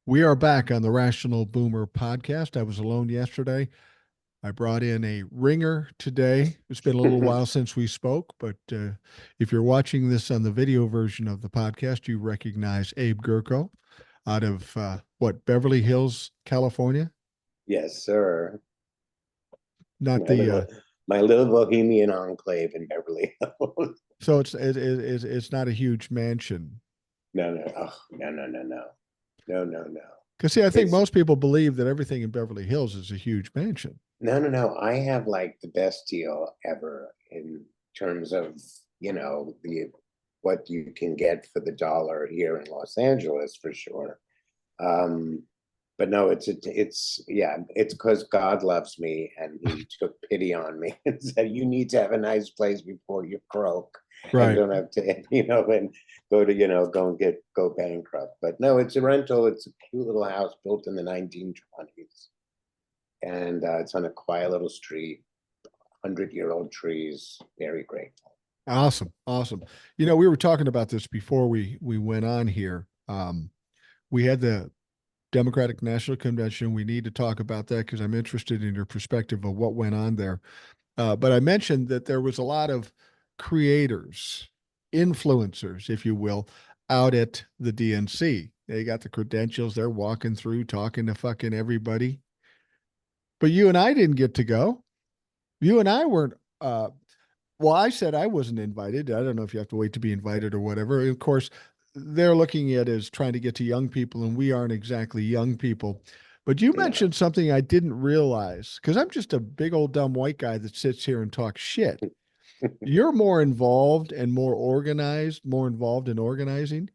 We are back on the Rational Boomer podcast. I was alone yesterday. I brought in a ringer today. It's been a little while since we spoke, but if you're watching this on the video version of the podcast, you recognize Abe Gurko out of Beverly Hills, California. Yes, sir. Not My the little my little bohemian enclave in Beverly Hills. so it's not a huge mansion. No, no, oh, no, no, no, no, no, no, no. Because see, I think It's most people believe that everything in Beverly Hills is a huge mansion. no, no, no. I have like the best deal ever in terms of, the what you can get for the dollar here in Los Angeles for sure. Um, but no, it's because God loves me and he took pity on me and said, you need to have a nice place before you croak and Right. don't have to, and go bankrupt. But no, it's a rental. It's a cute little house built in the 1920s. And it's on a quiet little street, 100-year-old trees, very grateful. Awesome. Awesome. We were talking about this before we went on here. We had the Democratic National Convention. We need to talk about that because I'm interested in your perspective of what went on there. But I mentioned that there was a lot of creators, influencers, if you will, out at the DNC. They got the credentials. They're walking through, talking to fucking everybody. But you and I didn't get to go. You and I weren't. Well, I said I wasn't invited. I don't know if you have to wait to be invited or whatever. Of course, they're looking at it as trying to get to young people, and we aren't exactly young people. But you No. mentioned something I didn't realize because I'm just a big old dumb white guy that sits here and talks shit. You're more involved and more involved in organizing.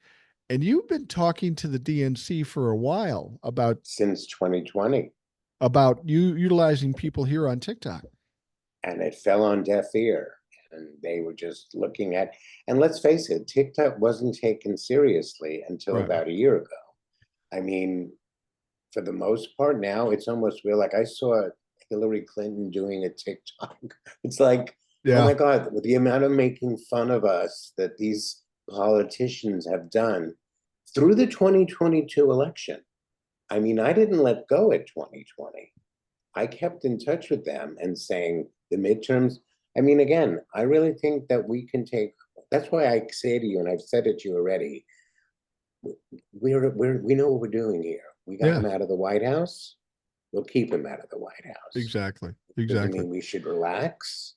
And you've been talking to the DNC for a while Since 2020. about you utilizing people here on TikTok. And it fell on deaf ear. And they were just looking at, and let's face it, TikTok wasn't taken seriously until Right. about a year ago. I mean, for the most part now, it's almost real. Like I saw Hillary Clinton doing a TikTok. It's like, oh Yeah. my God, with the amount of making fun of us that these politicians have done through the 2022 election. I mean, I didn't let go at 2020. I kept in touch with them and saying the midterms. I mean, again, I really think that we can take. That's why I say to you, and I've said it to you already. We know what we're doing here. We got Yeah. him out of the White House. We'll keep him out of the White House. Exactly. Doesn't Exactly. mean we should relax,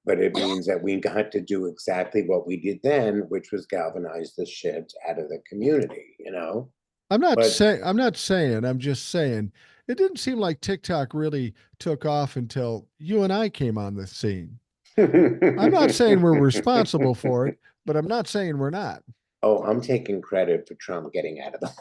but it means that we got to do exactly what we did then, which was galvanize the shit out of the community. But I'm just saying it didn't seem like TikTok really took off until you and I came on the scene. I'm not saying we're responsible for it, but I'm not saying we're not. oh, I'm taking credit for Trump getting out of the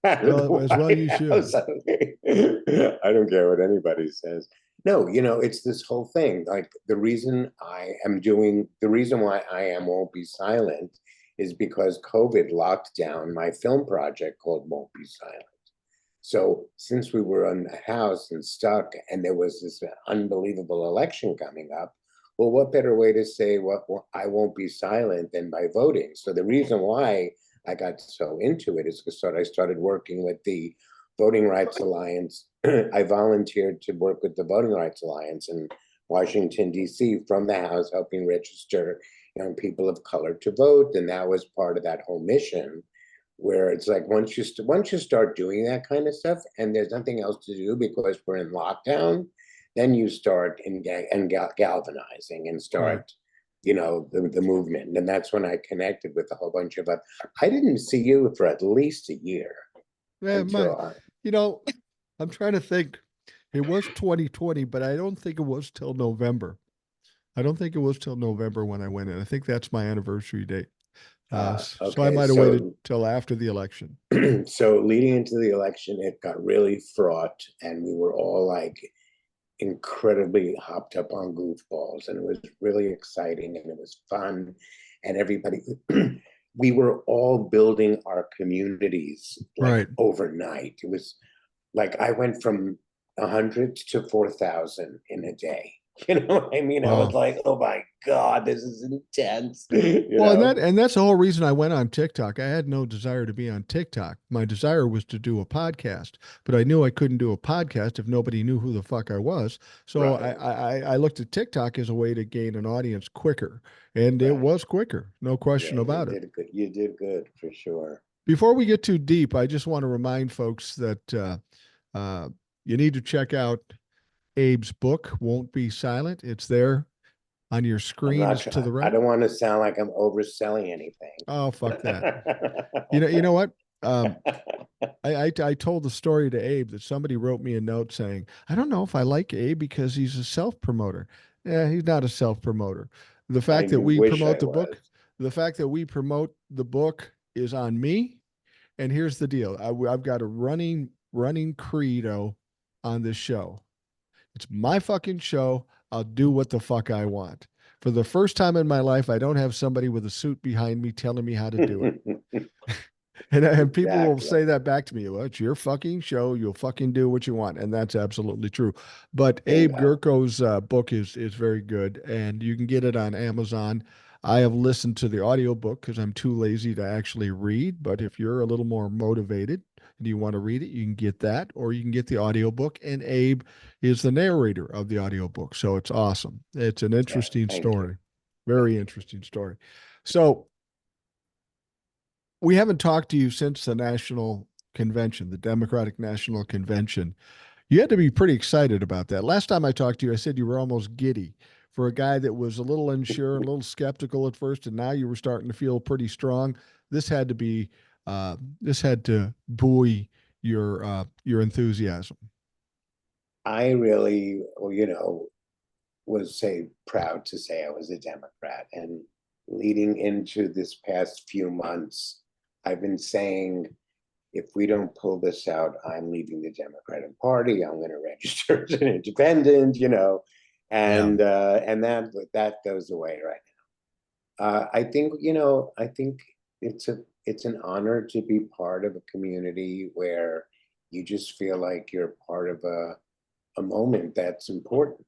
out of the Well, as well you White should. House. I don't care what anybody says. No, it's this whole thing. Like the reason why I am won't be silent is because COVID locked down my film project called Won't Be Silent. So since we were in the house and stuck, and there was this unbelievable election coming up, well, what better way to say what I won't be silent than by voting? So the reason why I got so into it is because I started working with the Voting Rights Alliance. I volunteered to work with the Voting Rights Alliance in Washington, D.C. from the House, helping register young people of color to vote. And that was part of that whole mission where it's like once you start doing that kind of stuff and there's nothing else to do because we're in lockdown, then you start galvanizing and Right. start the movement. And that's when I connected with a whole bunch of I didn't see you for at least a year Yeah, until I, you know, I'm trying to think. It was 2020, but I don't think it was till November. I don't think it was till November when I went in. I think that's my anniversary date. So I okay, might have waited so till after the election. so leading into the election, it got really fraught and we were all like incredibly hopped up on goofballs, and it was really exciting and it was fun, and everybody we were all building our communities like Right. overnight. It was like I went from 100 to 4,000 in a day. You know what I mean? I was Wow. like, oh my God, this is intense. Well, and that's the whole reason I went on TikTok. I had no desire to be on TikTok. My desire was to do a podcast, but I knew I couldn't do a podcast if nobody knew who the fuck I was. So Right, I looked at TikTok as a way to gain an audience quicker, and it right. was quicker, no question Yeah, you about it. did good. You did good for sure. Before we get too deep, I just want to remind folks that uh, you need to check out Abe's book, Won't Be Silent. It's there on your I'm not screens to sure. the I right. don't want to sound like I'm overselling anything. Oh, fuck that. You know what? Um, I told the story to Abe that somebody wrote me a note saying, I don't know if I like Abe because he's a self promoter. Yeah, he's not a self promoter. The fact I that we wish promote I the was. book, the fact that we promote the book is on me. And here's the deal: I've got a running credo on this show. It's my fucking show. I'll do what the fuck I want. For the first time in my life, I don't have somebody with a suit behind me telling me how to do it. And people will Exactly. say that back to me. Well, it's your fucking show. You'll fucking do what you want, and that's absolutely true. But Abe Bingo. Gurko's book is very good, and you can get it on Amazon. I have listened to the audiobook because I'm too lazy to actually read. But if you're a little more motivated and you want to read it, you can get that, or you can get the audiobook. And Abe is the narrator of the audiobook, so it's awesome. It's an Yeah, interesting thank you. story, very Thank you. interesting story. So we haven't talked to you since the national convention, the Democratic National Convention. You had to be pretty excited about that. Last time I talked to you, I said you were almost giddy for a guy that was a little unsure and a little skeptical at first, and now you were starting to feel pretty strong. This had to be, this had to buoy your enthusiasm. I really, well, was proud to say I was a Democrat. And leading into this past few months, I've been saying, if we don't pull this out, I'm leaving the Democratic Party. I'm going to register as an independent, Yeah. and that goes away right now. I think it's an honor to be part of a community where you just feel like you're part of a moment that's important.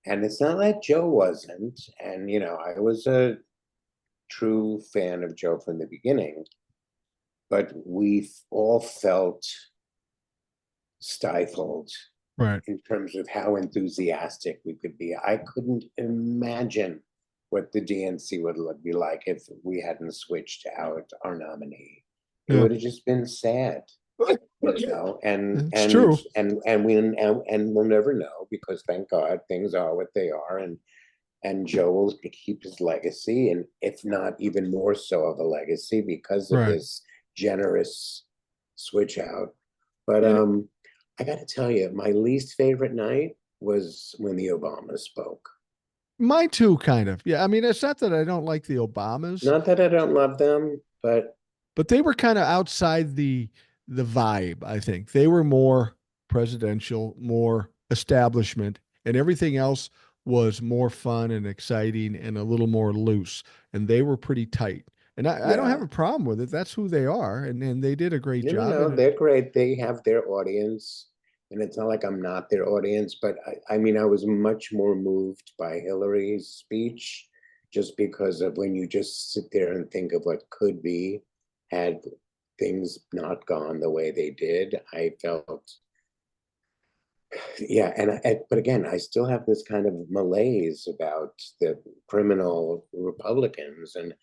And it's not that Joe wasn't. And, I was a true fan of Joe from the beginning, but we all felt stifled Right. in terms of how enthusiastic we could be. I couldn't imagine what the DNC would be like if we hadn't switched out our nominee. It Yeah. would have just been sad, and It's true. we'll never know, because thank God things are what they are, and Joe will keep his legacy, and if not even more so of a legacy because of Right. this generous switch out. But You know, I got to tell you, my least favorite night was when the Obamas spoke. mine too, kind of. Yeah. I mean, it's not that I don't like the Obamas, Not that I don't love them, but but they were kind of outside the vibe. I think they were more presidential, more establishment, and everything else was more fun and exciting and a little more loose. And they were pretty tight. And I don't have yeah, a problem with it. That's who they are, and they did a great job. And they're great. They have their audience, and it's not like I'm not their audience, but I mean, I was much more moved by Hillary's speech, just because of when you just sit there and think of what could be had things not gone the way they did. I felt, yeah, but again, I still have this kind of malaise about the criminal Republicans and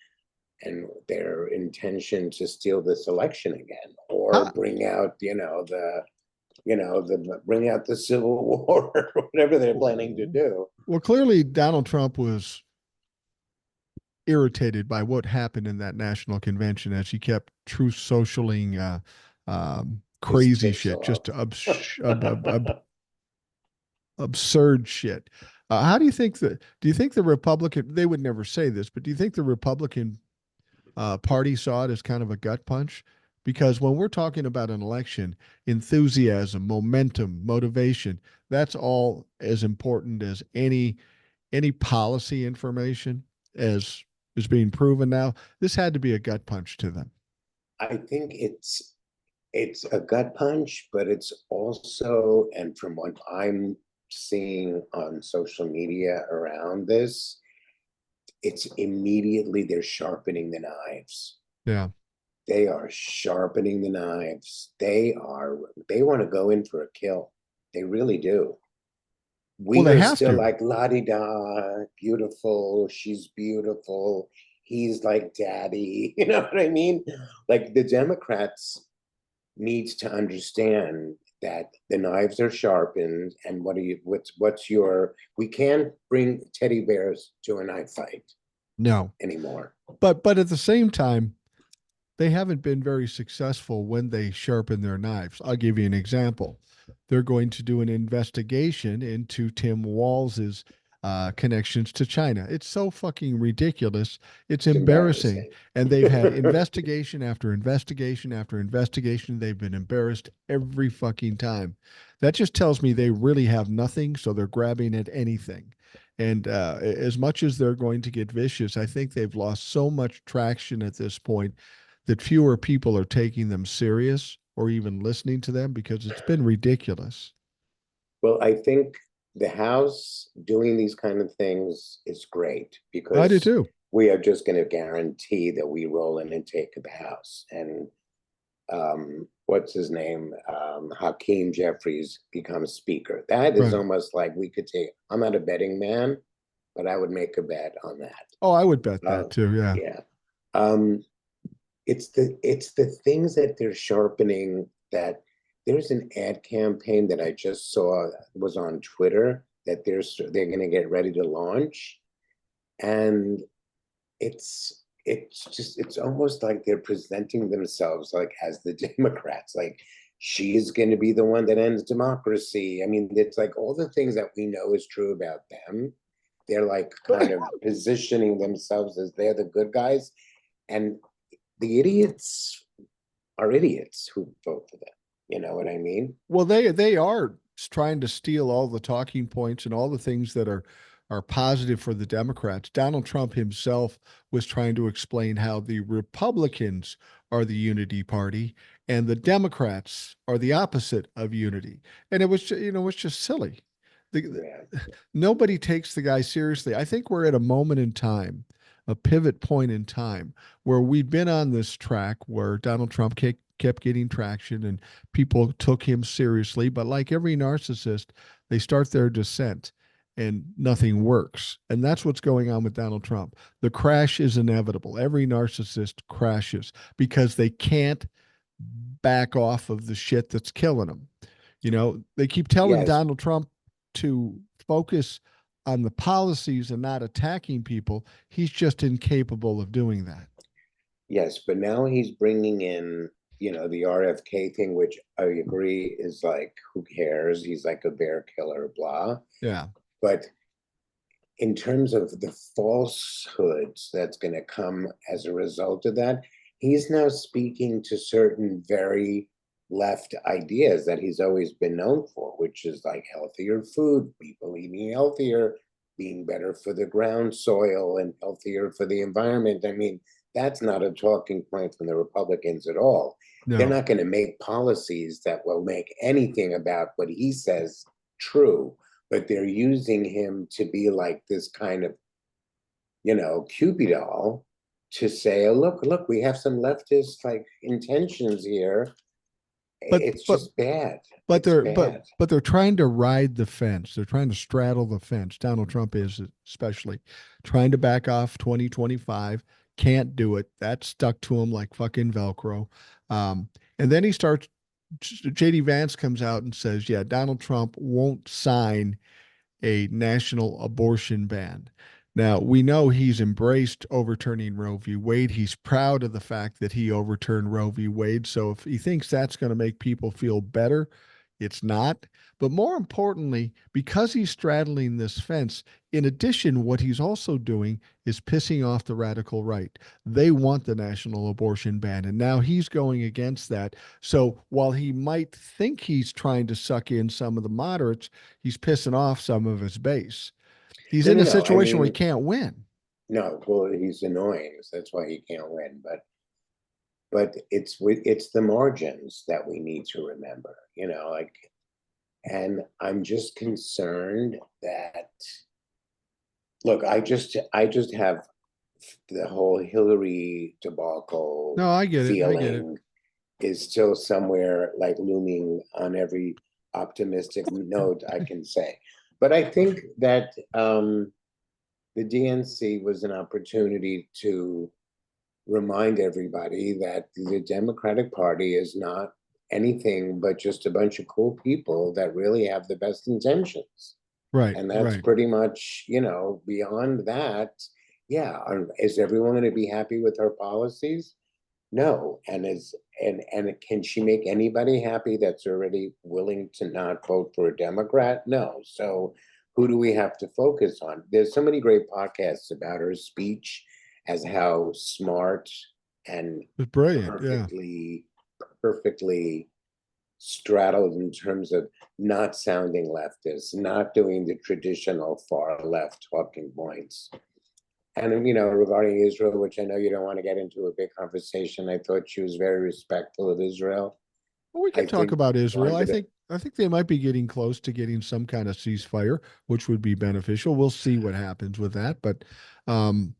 their intention to steal this election again, or how, bring out, bring out the Civil War, or whatever they're planning to do. well, clearly Donald Trump was irritated by what happened in that national convention as he kept truth socialing His crazy tits shit, off. just absurd shit. How do you think that? Do you think the Republican? They would never say this, but do you think the Republican party saw it as kind of a gut punch? Because when we're talking about an election, enthusiasm, momentum, motivation, that's all as important as any policy information as is being proven now. This had to be a gut punch to them. I think it's a gut punch, but it's also, and from what I'm seeing on social media around this, it's immediately they're sharpening the knives. Yeah. They are sharpening the knives. They want to go in for a kill. They really do. Well, We they are have still to. like la-di-da, beautiful, she's beautiful. He's like daddy. You know what I mean? Like the Democrats needs to understand that the knives are sharpened, and what's your, we can't bring teddy bears to a knife fight No. anymore. But at the same time, they haven't been very successful when they sharpen their knives. I'll give you an example. They're going to do an investigation into Tim Walz's connections to China. It's so fucking ridiculous. It's It's embarrassing. embarrassing. And they've had investigation after investigation after investigation. They've been embarrassed every fucking time. That just tells me they really have nothing, so they're grabbing at anything. And as much as they're going to get vicious, I think they've lost so much traction at this point that fewer people are taking them serious or even listening to them because it's been ridiculous. Well, I think the House doing these kind of things is great I do because too. we are just going to guarantee that we roll in and take the House. And what's his name? Hakeem Jeffries becomes Speaker. That is Right. almost like we could take, I'm not a betting man, but I would make a bet on that. Oh, I would bet Uh, that too. Yeah. yeah. Um, it's the things that they're sharpening. That there's an ad campaign that I just saw was on Twitter that they're going to get ready to launch, and it's almost like they're presenting themselves like as the Democrats, like she is going to be the one that ends democracy. I mean, it's like all the things that we know is true about them. They're like kind of positioning themselves as they're the good guys, and the idiots are idiots who vote for them. You know what I mean? Well, they are trying to steal all the talking points and all the things that are positive for the Democrats. Donald Trump himself was trying to explain how the Republicans are the unity party and the Democrats are the opposite of unity. And it was it's just silly. Yeah. Nobody takes the guy seriously. I think we're at a moment in time, a pivot point in time, where we've been on this track where Donald Trump kept getting traction and people took him seriously. But like every narcissist, they start their descent and nothing works. And that's what's going on with Donald Trump. The crash is inevitable. Every narcissist crashes because they can't back off of the shit that's killing them. They keep telling Yes. Donald Trump to focus on the policies and not attacking people. He's just incapable of doing that. Yes, but now he's bringing in, the RFK thing, which I agree is like, who cares? He's like a bear killer, blah. Yeah. But in terms of the falsehoods that's going to come as a result of that, he's now speaking to certain very left ideas that he's always been known for, which is like healthier food, people eating healthier, being better for the ground soil and healthier for the environment. I mean, that's not a talking point from the Republicans at all. They're No. not going to make policies that will make anything about what he says true, but they're using him to be like this kind of, Cupid doll to say, oh, look, we have some leftist like intentions here. But It's but just bad. but It's they're but bad. but they're trying to ride the fence. They're trying to straddle the fence. Donald Trump is especially trying to back off 2025. Can't do it. That stuck to him like fucking Velcro. Um, and then he starts. JD Vance comes out and says, "Yeah, Donald Trump won't sign a national abortion ban." Now, we know he's embraced overturning Roe v. Wade. He's proud of the fact that he overturned Roe v. Wade. So if he thinks that's going to make people feel better, it's not. But more importantly, because he's straddling this fence, in addition, what he's also doing is pissing off the radical right. They want the national abortion ban, and now he's going against that. So while he might think he's trying to suck in some of the moderates, he's pissing off some of his base. He's No, in no, a no. I situation where he mean, can't win. no. Well, he's annoying, so that's why he can't win. But it's the margins that we need to remember. Like And I'm just concerned that, look, I just have the whole Hillary debacle No, I get it. I get it. feeling is still somewhere like looming on every optimistic note I can say. But I think that the DNC was an opportunity to remind everybody that the Democratic Party is not anything but just a bunch of cool people that really have the best intentions. Right, And that's right. pretty much, beyond that. Yeah. Is everyone going to be happy with her policies? No. And can she make anybody happy that's already willing to not vote for a Democrat? No. So who do we have to focus on? There's so many great podcasts about her speech, as how smart and It's brilliant. Yeah. perfectly straddled in terms of not sounding leftist, not doing the traditional far left talking points. And, regarding Israel, which I know you don't want to get into a big conversation, I thought she was very respectful of Israel. Well, we I could talk think about she Israel. wanted to, I think they might be getting close to getting some kind of ceasefire, which would be beneficial. We'll see what happens with that. But um,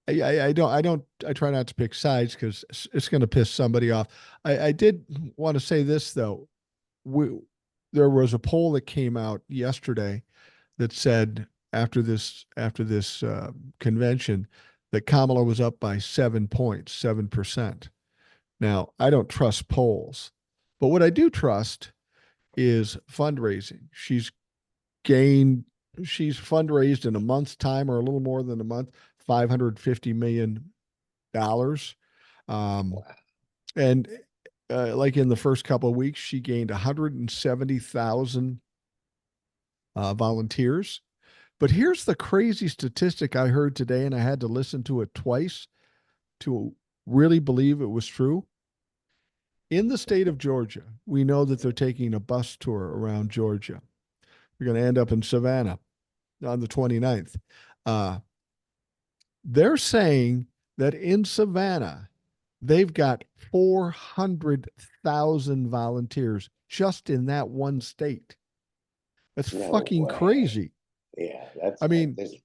I try not to pick sides because it's going to piss somebody off. I did want to say this though. We, there was a poll that came out yesterday that said after this convention that Kamala was up by 7 points, 7%. Now, I don't trust polls, but what I do trust is fundraising. Gained, she's fundraised in a month's time or a little more than a month, $550 million. Um, and like in the first couple of weeks, she gained 170,000 volunteers. But here's the crazy statistic I heard today, and I had to listen to it twice to really believe it was true. In the state of Georgia, we know that they're taking a bus tour around Georgia. We're going to end up in Savannah on the 29th. Uh, they're saying that in Savannah, they've got 400,000 volunteers just in that one state. That's no fucking way. crazy. Yeah, that's I mean, this.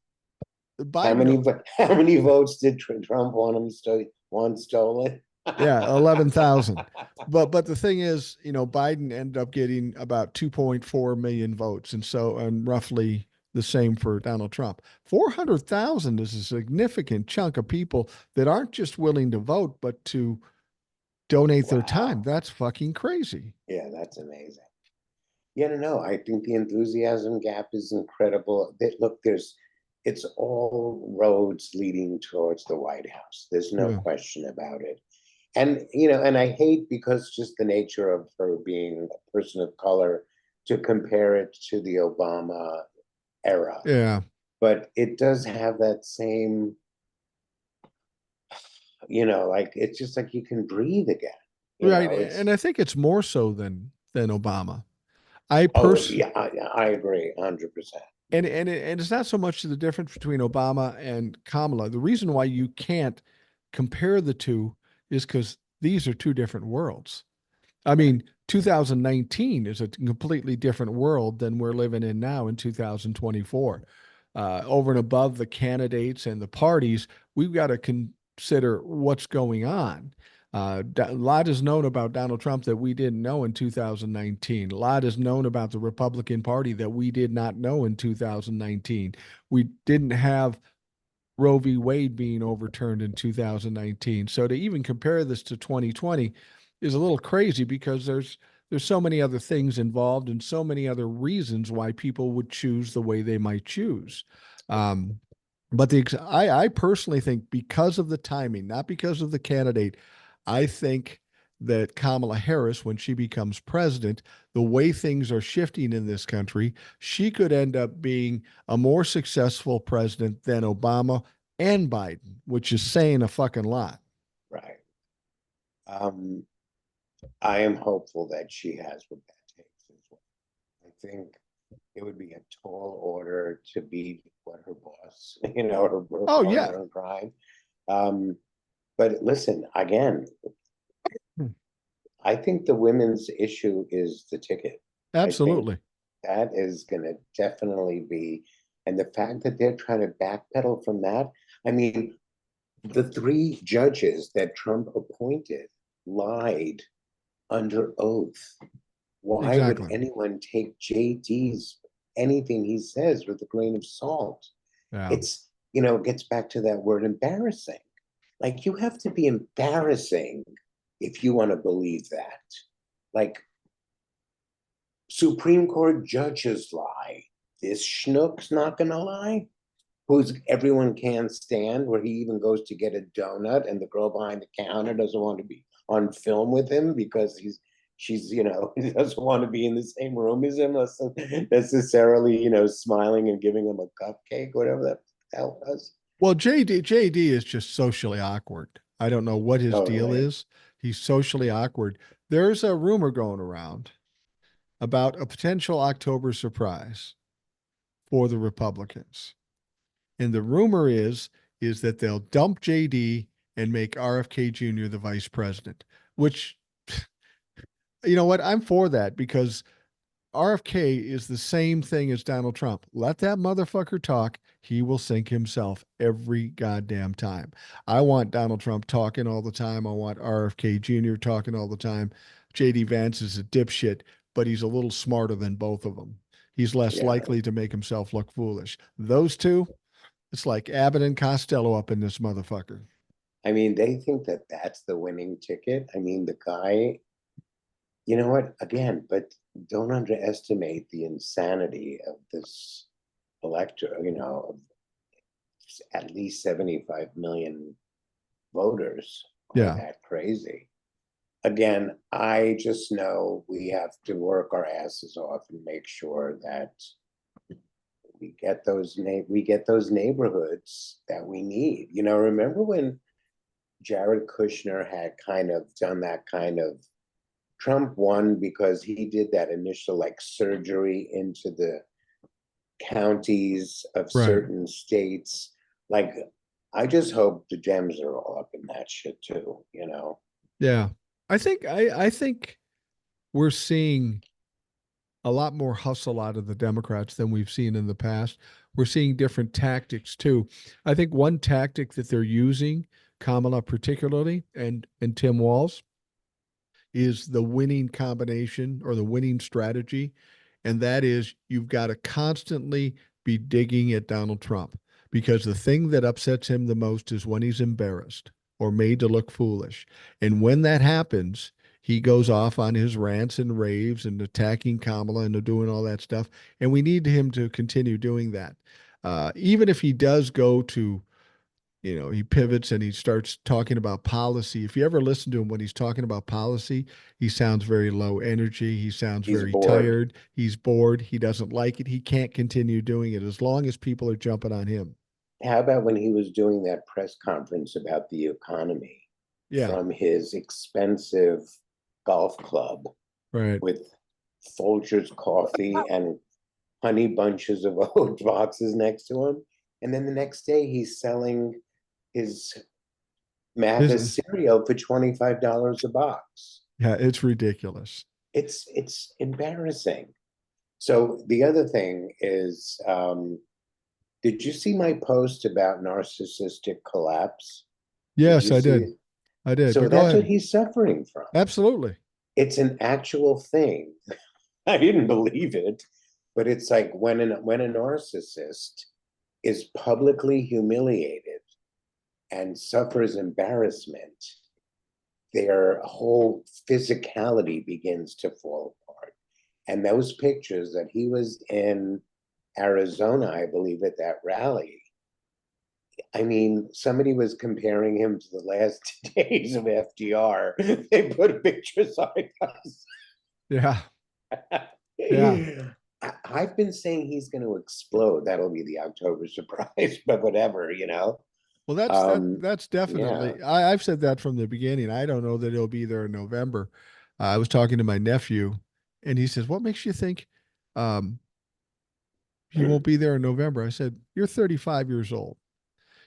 Biden, How many votes did Trump want him want stolen? yeah, 11,000. But the thing is, Biden ended up getting about 2.4 million votes, and roughly the same for Donald Trump. 400,000 is a significant chunk of people that aren't just willing to vote, but to donate their time. Wow. That's fucking crazy. Yeah, that's amazing. Yeah, no, I think the enthusiasm gap is incredible. Look, it's all roads leading towards the White House. There's no Yeah. question about it. And, and I hate, because just the nature of her being a person of color, to compare it to the Obama era. Yeah. But it does have that same, like, it's just like you can breathe again. Right. It's, And I think it's more so than Obama. I oh, pers yeah, I agree 100%. and it's not so much the difference between Obama and Kamala. The reason why you can't compare the two is because these are two different worlds. I mean, 2019 is a completely different world than we're living in now in 2024. Over and above the candidates and the parties, we've got to consider what's going on. A lot is known about Donald Trump that we didn't know in 2019. A lot is known about the Republican Party that we did not know in 2019. We didn't have Roe v. Wade being overturned in 2019. So to even compare this to 2020 is a little crazy because there's so many other things involved and so many other reasons why people would choose the way they might choose. Um, but I personally think because of the timing, not because of the candidate, I think that Kamala Harris, when she becomes president, the way things are shifting in this country, she could end up being a more successful president than Obama and Biden, which is saying a fucking lot. Right. Um, I am hopeful that she has what that takes as well. I think it would be a tall order to beat what her boss, her Oh yeah. partner in crime. Um, but listen, again, Hmm. I think the women's issue is the ticket. I think Absolutely. That is going to definitely be, and the fact that they're trying to backpedal from that. I mean, the three judges that Trump appointed lied under oath. Why would Exactly. anyone take JD's anything he says with a grain of salt? Yeah. It's, it gets back to that word embarrassing. Like, you have to be embarrassing if you want to believe that. Like, Supreme Court judges lie. This schnook's not going to lie. Who's everyone can't stand, where he even goes to get a donut and the girl behind the counter doesn't want to be on film with him because she's he doesn't want to be in the same room as him necessarily, smiling and giving him a cupcake, whatever that hell does. Well, JD is just socially awkward. I don't know what his deal Totally. is. He's socially awkward. There's a rumor going around about a potential October surprise for the Republicans. And the rumor is that they'll dump JD and make RFK Jr. the vice president, which you know what? I'm for that because RFK is the same thing as Donald Trump. Let that motherfucker talk. He will sink himself every goddamn time. I want Donald Trump talking all the time. I want RFK Jr. talking all the time. JD Vance is a dipshit, but he's a little smarter than both of them. He's less Yeah. likely to make himself look foolish. Those two, it's like Abbott and Costello up in this motherfucker. I mean, they think that that's the winning ticket. I mean, the guy, you know what? Again, but don't underestimate the insanity of this elector, of at least 75 million voters are Yeah. that crazy. Again, I just know we have to work our asses off and make sure that we get those neighborhoods that we need. Remember when Jared Kushner had kind of done that kind of Trump won because he did that initial like surgery into the counties of Right. certain states. Like, I just hope the Dems are all up in that shit too. Yeah. I think we're seeing a lot more hustle out of the Democrats than we've seen in the past. We're seeing different tactics too. I think one tactic that they're using, Kamala particularly, and Tim Walz, is the winning combination or the winning strategy. And that is you've got to constantly be digging at Donald Trump because the thing that upsets him the most is when he's embarrassed or made to look foolish. And when that happens, he goes off on his rants and raves and attacking Kamala and doing all that stuff. And we need him to continue doing that. Even if he does go to he pivots and he starts talking about policy. If you ever listen to him when he's talking about policy, he sounds very low energy. He sounds He's very bored. tired. He's bored. He doesn't like it. He can't continue doing it as long as people are jumping on him. How about when he was doing that press conference about the economy Yeah, from his expensive golf club right. with Folgers coffee and honey bunches of oat boxes next to him? And then the next day he's selling his This MAGA is, cereal for $25 a box. yeah, it's ridiculous. It's embarrassing. So the other thing is, did you see my post about narcissistic collapse? Did Yes, you I see did. it? I did. So But go that's what ahead. he's suffering from. Absolutely. It's an actual thing. I didn't believe it, but it's like when a narcissist is publicly humiliated and suffers embarrassment, their whole physicality begins to fall apart. And those pictures that he was in Arizona, I believe, at that rally, I mean, somebody was comparing him to the last days of FDR. They put pictures like us. Yeah. Yeah. I've been saying he's going to explode. That'll be the October surprise, but whatever. Well, that's Yeah. definitely. I've said that from the beginning. I don't know that it'll be there in November. I was talking to my nephew, and he says, "What makes you think um, he won't be there in November?" I said, "You're 35 years old.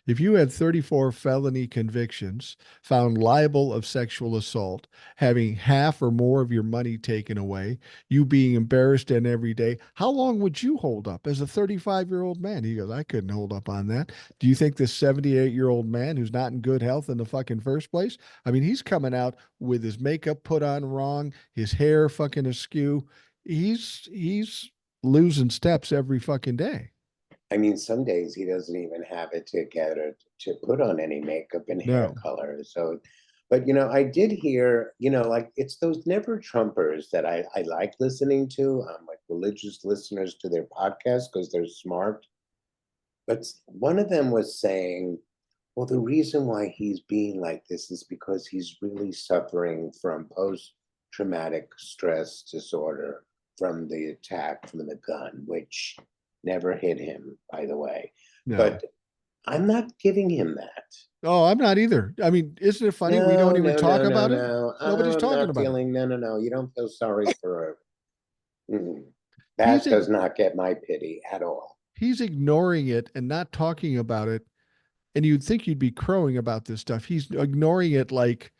If you had 34 felony convictions, found liable of sexual assault, having half or more of your money taken away, you being embarrassed in every day, how long would you hold up as a 35-year-old man? He goes, I couldn't hold up on that. Do you think this 78-year-old man who's not in good health in the fucking first place? I mean, he's coming out with his makeup put on wrong, his hair fucking askew. He's losing steps every fucking day. I mean, some days he doesn't even have it together to put on any makeup and hair No. color. So, but I did hear, like it's those never Trumpers that I like listening to. I'm like religious listeners to their podcast because they're smart. But one of them was saying, well, the reason why he's being like this is because he's really suffering from post-traumatic stress disorder from the attack from the gun, which never hit him, by the way. No. But I'm not giving him that. Oh, I'm not either. I mean, isn't it funny? We No, don't even no, talk no, no, about it. no. Nobody's I'm talking not about it. feeling, no, no, no. You don't feel sorry for He's that does not get my pity at all. he's ignoring it and not talking about it. And you'd think you'd be crowing about this stuff. He's ignoring it like,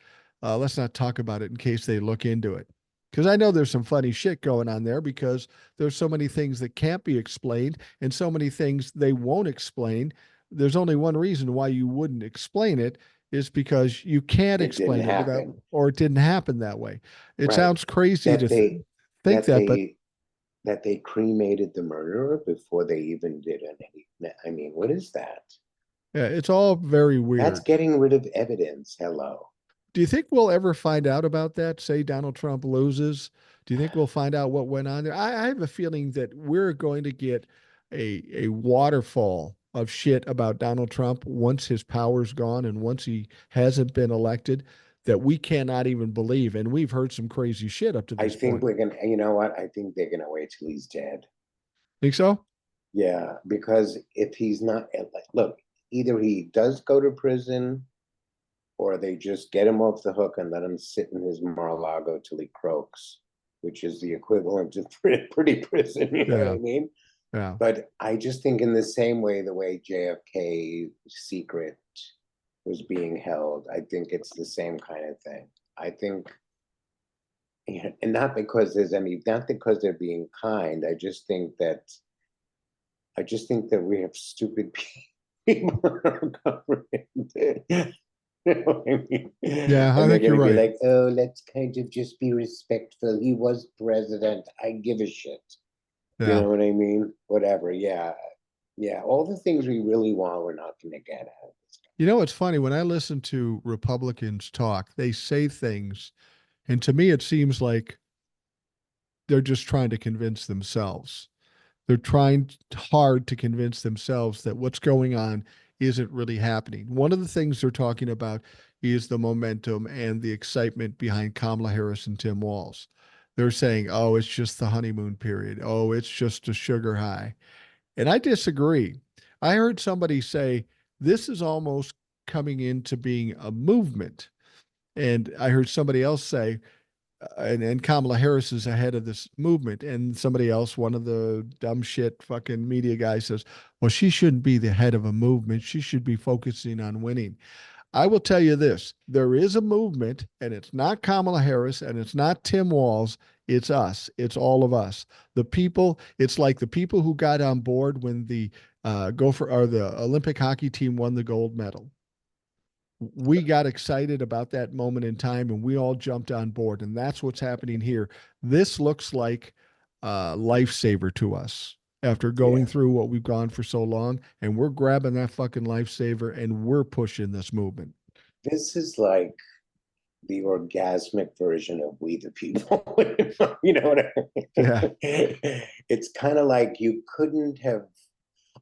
let's not talk about it in case they look into it. Because I know there's some funny shit going on there because there's so many things that can't be explained and so many things they won't explain. There's only one reason why you wouldn't explain it is because you can't It didn't explain it without, happen. or it didn't happen that way. It Right. sounds crazy That to they think that that, but they that they cremated the murderer before they even did any. I mean, what is that? yeah, it's all very That's weird. getting rid of evidence. Hello. Do you think we'll ever find out about that? Say Donald Trump loses. Do you think we'll find out what went on there? I have a feeling that we're going to get a waterfall of shit about Donald Trump once his power's gone and once he hasn't been elected that we cannot even believe. And we've heard some crazy shit up to I this think point. we're gonna. You know what? I think they're gonna wait till he's dead. Think so? Yeah, because if he's not, look, either he does go to prison, or they just get him off the hook and let him sit in his Mar-a-Lago till he croaks, which is the equivalent of pretty prison. You know what Yeah. I mean? Yeah. But I just think in the same way, the way JFK secret was being held, I think it's the same kind of thing. I think, and not because not because they're being kind. I just think that we have stupid people in our government. You know what I mean? Yeah, I And they're think going you're to be right. like, oh, let's kind of just be respectful. He was president. I give a shit. You Yeah. know what I mean? Whatever. Yeah. Yeah. All the things we really want, we're not going to get out of this. You know, it's funny when I listen to Republicans talk, they say things, and to me, it seems like they're just trying to convince themselves. They're trying hard to convince themselves that what's going on isn't really happening. One of the things they're talking about is the momentum and the excitement behind Kamala Harris and Tim Walz. They're saying, oh, it's just the honeymoon period. Oh, it's just a sugar high. And I disagree. I heard somebody say this is almost coming into being a movement. And I heard somebody else say, and Kamala Harris is ahead of this movement. And somebody else, one of the dumb shit fucking media guys says, well, she shouldn't be the head of a movement. She should be focusing on winning. I will tell you this there is a movement, and it's not Kamala Harris and it's not Tim Walz. It's us. It's all of us. The people, it's like the people who got on board when the Gopher or the Olympic hockey team won the gold medal. We got excited about that moment in time and we all jumped on board. And that's what's happening here. This looks like a lifesaver to us after going Yeah. through what we've gone for so long. And we're grabbing that fucking lifesaver and we're pushing this movement. This is like the orgasmic version of We the People. You know what I Yeah. mean? It's kind of like you couldn't have.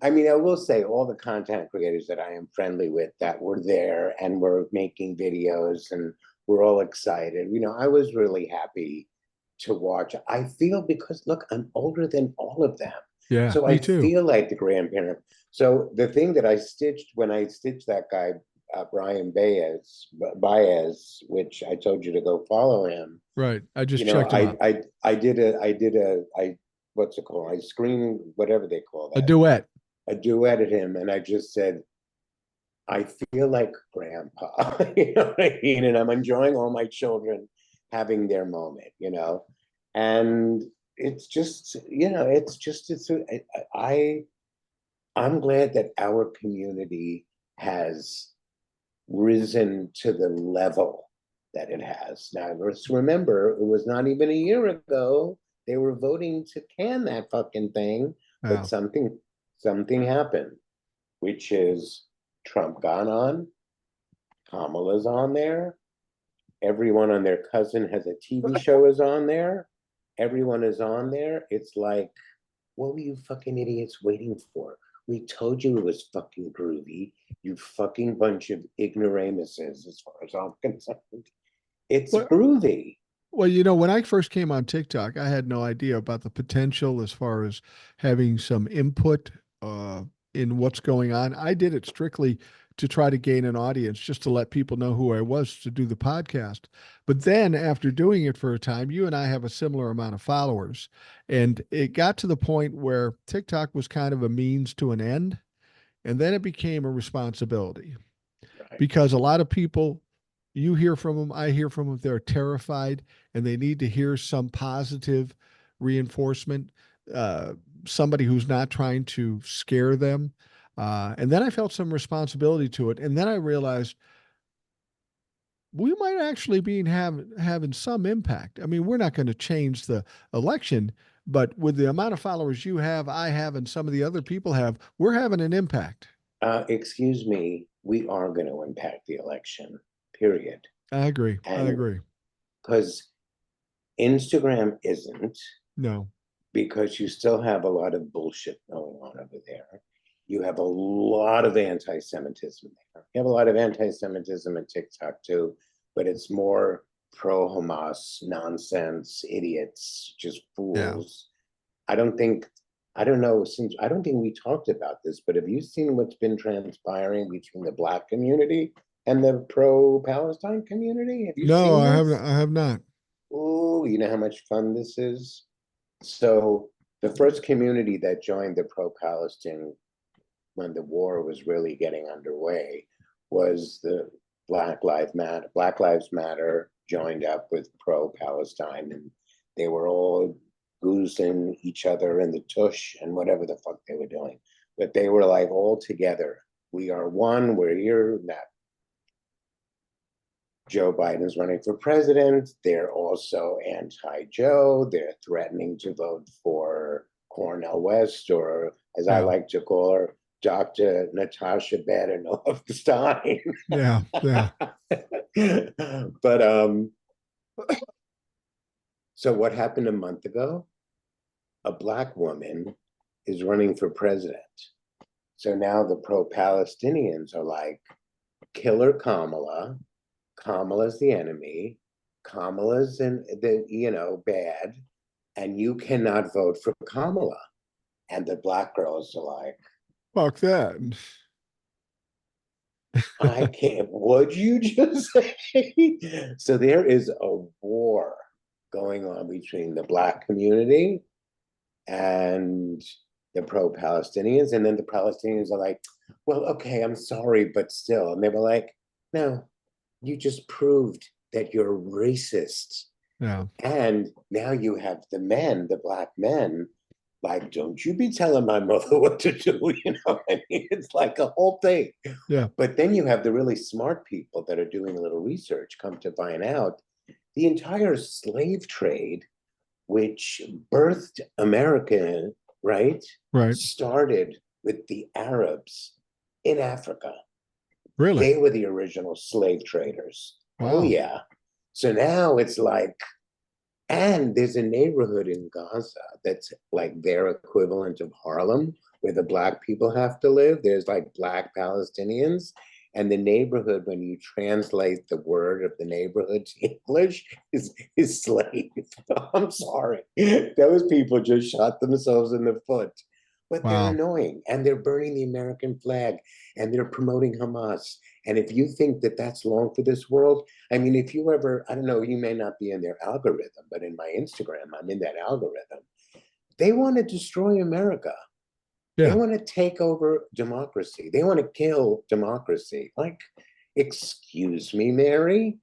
I mean, I will say all the content creators that I am friendly with that were there and were making videos and we're all excited. I was really happy to watch. I feel because look, I'm older than all of them. Yeah. So Me I too. feel like the grandparent. So the thing that I stitched when I stitched that guy, Brian Baez, which I told you to go follow him. Right. I just You know, checked them out. I what's it called? I screen whatever they call A that. duet. I duetted him, and I just said, I feel like grandpa, you know what I mean? And I'm enjoying all my children having their moment, you know? And it's just, you know, it's just, I, I'm glad that our community has risen to the level that it has. Now, let's remember, it was not even a year ago they were voting to can that fucking thing, but Yeah. something happened, which is Trump got on, Kamala's on there, everyone on their cousin has a TV show is on there, everyone is on there. It's like, what were you fucking idiots waiting for? We told you it was fucking groovy. You fucking bunch of ignoramuses, as far as I'm concerned. It's Well, groovy. well, you know, when I first came on TikTok, I had no idea about the potential as far as having some input uh, in what's going on. I did it strictly to try to gain an audience, just to let people know who I was to do the podcast. But then after doing it for a time, you and I have a similar amount of followers. And it got to the point where TikTok was kind of a means to an end. And then it became a responsibility Right. because a lot of people, you hear from them, I hear from them, they're terrified and they need to hear some positive reinforcement, uh, somebody who's not trying to scare them. And then I felt some responsibility to it. And then I realized we might actually be having some impact. I mean, we're not going to change the election, but with the amount of followers you have, I have, and some of the other people have, we're having an impact. Excuse me, we are going to impact the election, period. I agree. I And agree. because Instagram isn't, No. because you still have a lot of bullshit going on over there. You have a lot of anti-Semitism there. You have a lot of anti-Semitism in TikTok too, but it's more pro-Hamas nonsense, idiots, just Yeah. fools. I don't think, I don't know, since I don't think we talked about this, but have you seen what's been transpiring between the Black community and the pro-Palestine community? Have you No, seen I have this? I have not. Oh, you know how much fun this is? So the first community that joined the pro-Palestine when the war was really getting underway was the Black Lives Matter. Black Lives Matter joined up with pro-Palestine, and they were all goosing each other in the tush and whatever the fuck they were doing. But they were like all together. We are one. We're here. That Joe Biden's running for president. They're also anti-Joe. They're threatening to vote for Cornel West, or as I Yeah. like to call her, Dr. Natasha Badenoff-Stein. Yeah. Yeah. But so what happened a month ago? A Black woman is running for president. So now the pro-Palestinians are like, killer Kamala. Kamala's the enemy. Kamala's in the, you know, bad, and you cannot vote for Kamala. And the Black girls are like, Fuck that. I can't. What'd you just say? So there is a war going on between the Black community and the pro-Palestinians, and then the Palestinians are like, well, okay, I'm sorry, but still. And they were like, no, you just proved that you're racist. Yeah. And now you have the men, the Black men, like, don't you be telling my mother what to do, you know? I mean, it's like a whole thing. Yeah. But then you have the really smart people that are doing a little research come to find out the entire slave trade, which birthed America, right, Right. started with the Arabs in Africa. Really? They were the original slave traders. Oh, Wow. yeah. So now it's like, and there's a neighborhood in Gaza that's like their equivalent of Harlem, where the Black people have to live. There's like Black Palestinians. And the neighborhood, when you translate the word of the neighborhood to English, is slave. I'm sorry. Those people just shot themselves in the foot. But they're Wow. annoying, and they're burning the American flag, and they're promoting Hamas. And if you think that that's long for this world, I mean, if you ever, I don't know, you may not be in their algorithm, but in my Instagram, I'm in that algorithm. They want to destroy America. They Yeah. want to take over democracy. They want to kill democracy. Like, excuse me, Mary,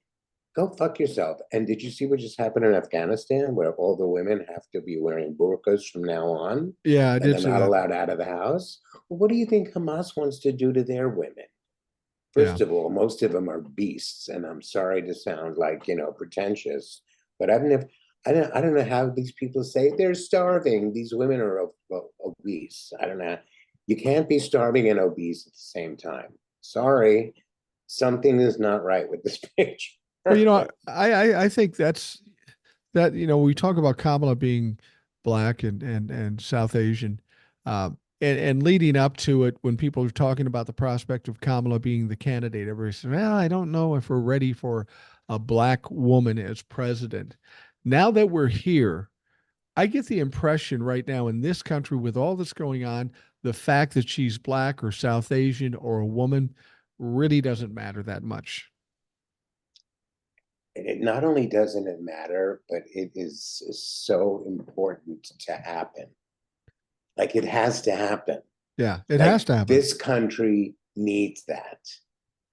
go fuck yourself. And did you see what just happened in Afghanistan, where all the women have to be wearing burqas from now on, Yeah, I and did they're see not that. allowed out of the house? Well, what do you think Hamas wants to do to their women? Yeah. First of all, most of them are beasts, and I'm sorry to sound like, pretentious, but I don't know how these people say they're starving. These women are obese. I don't know. You can't be starving and obese at the same time. Sorry, something is not right with this picture. Well, I think that, we talk about Kamala being black and South Asian, and leading up to it, when people are talking about the prospect of Kamala being the candidate, everybody says, well, I don't know if we're ready for a black woman as president. Now that we're here, I get the impression right now in this country, with all that's going on, the fact that she's black or South Asian or a woman really doesn't matter that much. And it not only doesn't it matter, but it is so important to happen. Like, it has to happen. Yeah, it has Like, to happen. this country needs that.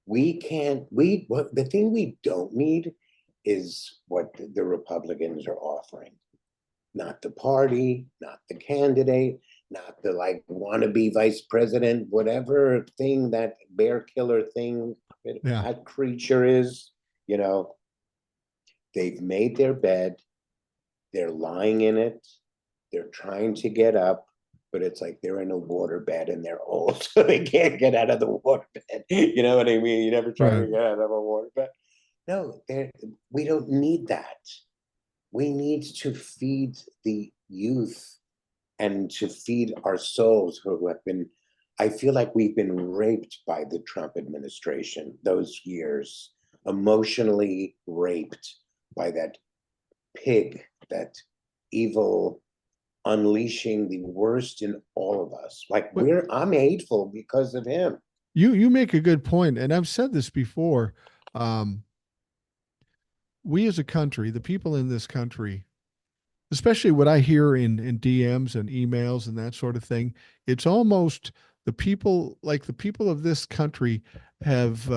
We can't, what the thing we don't need is what the Republicans are offering. Not the party, not the candidate, not the like wannabe vice president, whatever thing that bear killer thing, Yeah. that creature is, you know, they've made their bed, they're lying in it, they're trying to get up, but it's like they're in a water bed and they're old, so they can't get out of the water bed. You know what I mean? You never try Right. to get out of a water bed. No, we don't need that. We need to feed the youth and to feed our souls who have been, I feel like we've been raped by the Trump administration those years, emotionally raped by that pig, that evil, unleashing the worst in all of us. Like, But I'm hateful because of him. you make a good point, and I've said this before. Um, we as a country, the people in this country, especially what I hear in DMs and emails and that sort of thing, it's almost the people of this country have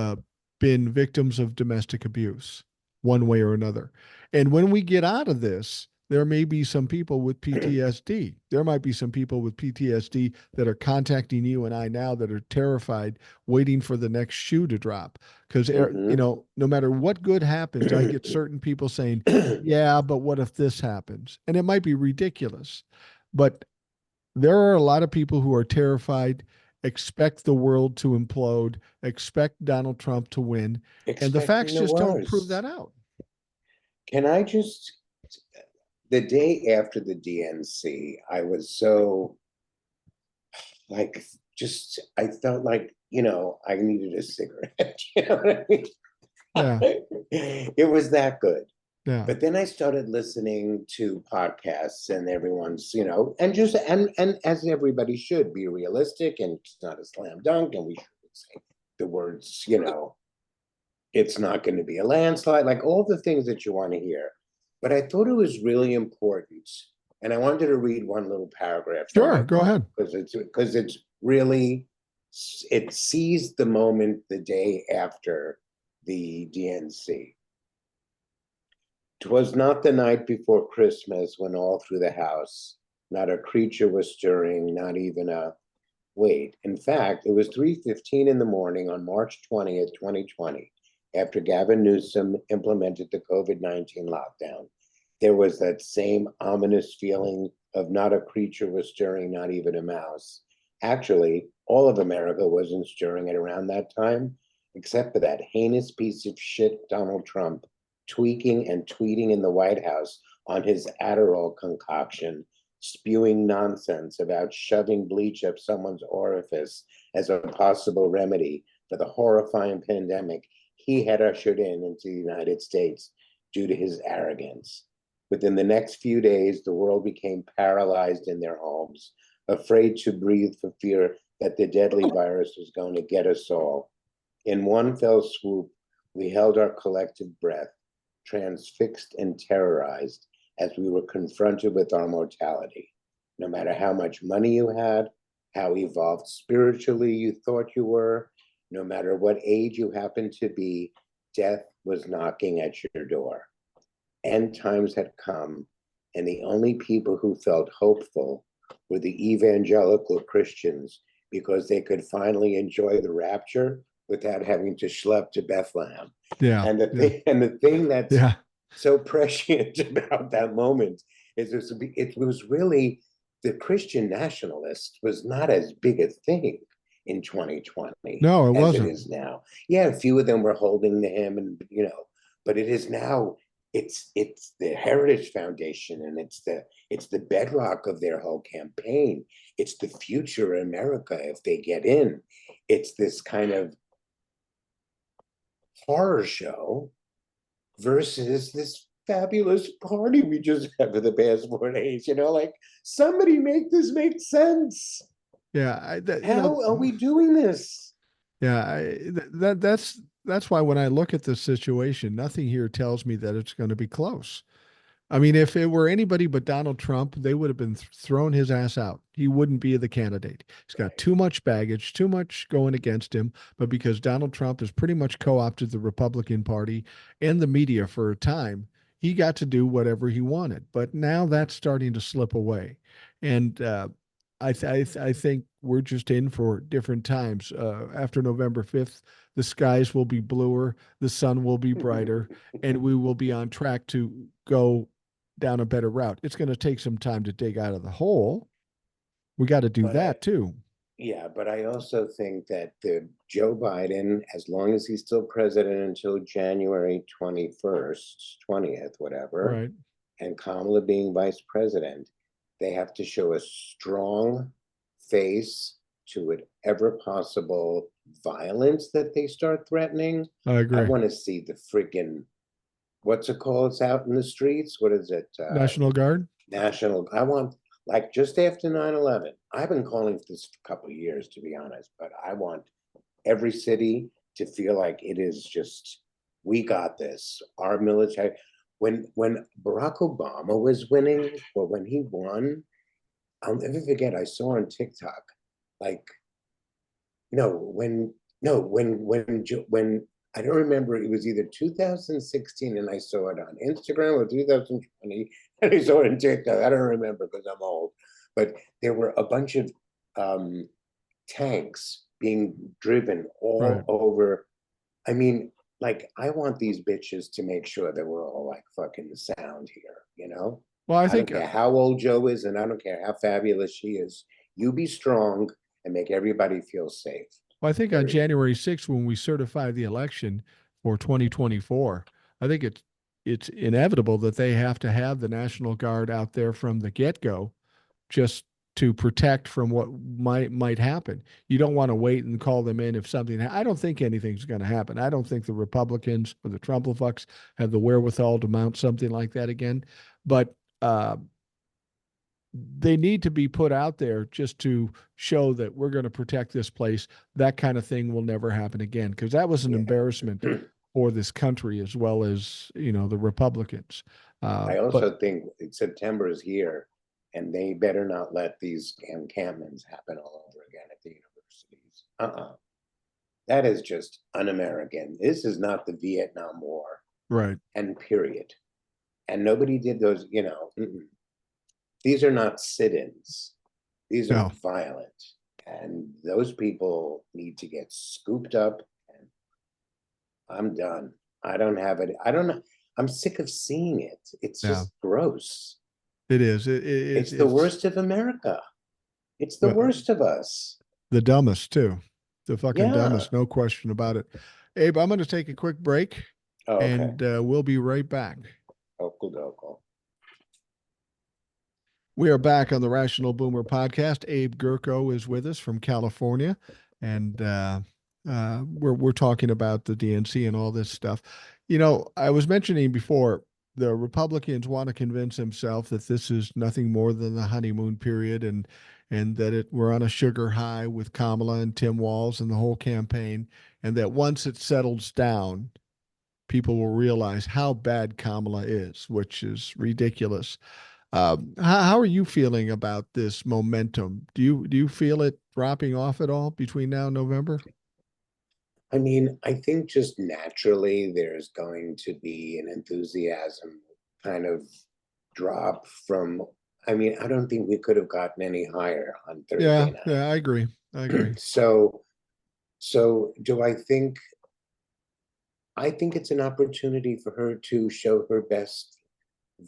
been victims of domestic abuse one way or another. And when we get out of this, there may be some people with PTSD. There might be some people with PTSD that are contacting you and I now that are terrified, waiting for the next shoe to drop. Because, Mhm. no matter what good happens, I get certain people saying, yeah, but what if this happens? And it might be ridiculous, but there are a lot of people who are terrified, expect the world to implode, expect Donald Trump to win, and the Expecting facts the just don't prove worst. that out. Can I just, the day after the DNC, I was so like, just, I felt like, I needed a cigarette. You know what I mean? Yeah, It was that good. yeah, But then I started listening to podcasts, and everyone's, and just, and as everybody should, be realistic, and it's not a slam dunk, and we should say the words, it's not going to be a landslide, like all the things that you want to hear. But I thought it was really important, and I wanted to read one little paragraph from sure, it, go ahead. because it's really, it seized the moment the day after the DNC. 'Twas not the night before Christmas, when all through the house not a creature was stirring, not even a wait. In fact, it was 3:15 in the morning on March 20th, 2020, after Gavin Newsom implemented the COVID-19 lockdown. There was that same ominous feeling of not a creature was stirring, not even a mouse. Actually, all of America wasn't stirring at around that time, except for that heinous piece of shit, Donald Trump, tweaking and tweeting in the White House on his Adderall concoction, spewing nonsense about shoving bleach up someone's orifice as a possible remedy for the horrifying pandemic he had ushered into the United States due to his arrogance. Within the next few days, the world became paralyzed in their homes, afraid to breathe for fear that the deadly virus was going to get us all. In one fell swoop, we held our collective breath, transfixed and terrorized as we were confronted with our mortality. No matter how much money you had, how evolved spiritually you thought you were. No matter what age you happened to be, death was knocking at your door. End times had come, and the only people who felt hopeful were the evangelical Christians, because they could finally enjoy the rapture without having to schlep to Bethlehem. Yeah. And Yeah. the thing that's Yeah. so prescient about that moment is it was really, the Christian nationalist was not as big a thing in 2020 No, it as it wasn't. is now. Yeah, a few of them were holding to him, and but it is now, it's the Heritage Foundation, and it's the bedrock of their whole campaign. It's the future of America if they get in. It's this kind of horror show versus this fabulous party we just had for the past 4 days. Like, somebody make this make sense. Yeah. How are we doing this? Yeah. That's why when I look at this situation, nothing here tells me that it's going to be close. I mean, if it were anybody but Donald Trump, they would have been thrown his ass out. He wouldn't be the candidate. He's got too much baggage, too much going against him. But because Donald Trump has pretty much co-opted the Republican Party and the media for a time, he got to do whatever he wanted. But now that's starting to slip away, and I think we're just in for different times. After November 5th, the skies will be bluer, the sun will be brighter, and we will be on track to go down a better route. It's going to take some time to dig out of the hole. We got to do But that too. yeah, but I also think that the Joe Biden, as long as he's still president until January 21st, 20th, whatever, Right. and Kamala being vice president, they have to show a strong face to whatever possible violence that they start threatening. I I agree. want to see the freaking, what's it called? It's out in the streets. What is it? National Guard. National. I want, like, just after 9/11. I've been calling for this for a couple of years, to be honest, but I want every city to feel like it is just, we got this. Our military. When Barack Obama was winning, or when he won, I'll never forget. I saw on TikTok, like, no, when I don't remember. It was either 2016, and I saw it on Instagram, or 2020, and I saw it on TikTok. I don't remember because I'm old, but there were a bunch of tanks being driven all Right. over. I mean, like, I want these bitches to make sure that we're all like fucking sound here. Well, I I don't think care how old Joe is, and I don't care how fabulous she is. You be strong and make everybody feel safe. Well, I think on Period. January 6th, when we certify the election for 2024, I think it's inevitable that they have to have the National Guard out there from the get-go, just to protect from what might happen. You don't want to wait and call them in if something. I don't think anything's going to happen. I don't think the Republicans or the Trumplefucks have the wherewithal to mount something like that again. But they need to be put out there just to show that we're going to protect this place. That kind of thing will never happen again, because that was an Yeah. embarrassment for this country as well as the Republicans. I But also think September is here, and they better not let these encampments happen all over again at the universities. That is just un-American. This is not the Vietnam War, right, and period. And nobody did those. These are not sit-ins. These are no, violent, and those people need to get scooped up. And I'm done. I don't have it. I don't know. I'm sick of seeing it. It's yeah, just gross. it is. It's the It's worst of America. It's the well, worst of us. the dumbest too, the fucking Yeah. dumbest, no question about it. Abe, I'm going to take a quick break, Oh, okay. and we'll be right back. Okudoko. We are back on the Rational Boomer podcast. Abe Gurko is with us from California, and we're talking about the DNC and all this stuff. I was mentioning before, the Republicans want to convince themselves that this is nothing more than the honeymoon period, and that we're on a sugar high with Kamala and Tim Walz and the whole campaign, and that once it settles down, people will realize how bad Kamala is, which is ridiculous. How are you feeling about this momentum? Do you feel it dropping off at all between now and November? I mean, I think just naturally there's going to be an enthusiasm kind of drop from, I mean, I don't think we could have gotten any higher on Yeah, Thursday yeah, I agree. I agree. night. So do I think it's an opportunity for her to show her best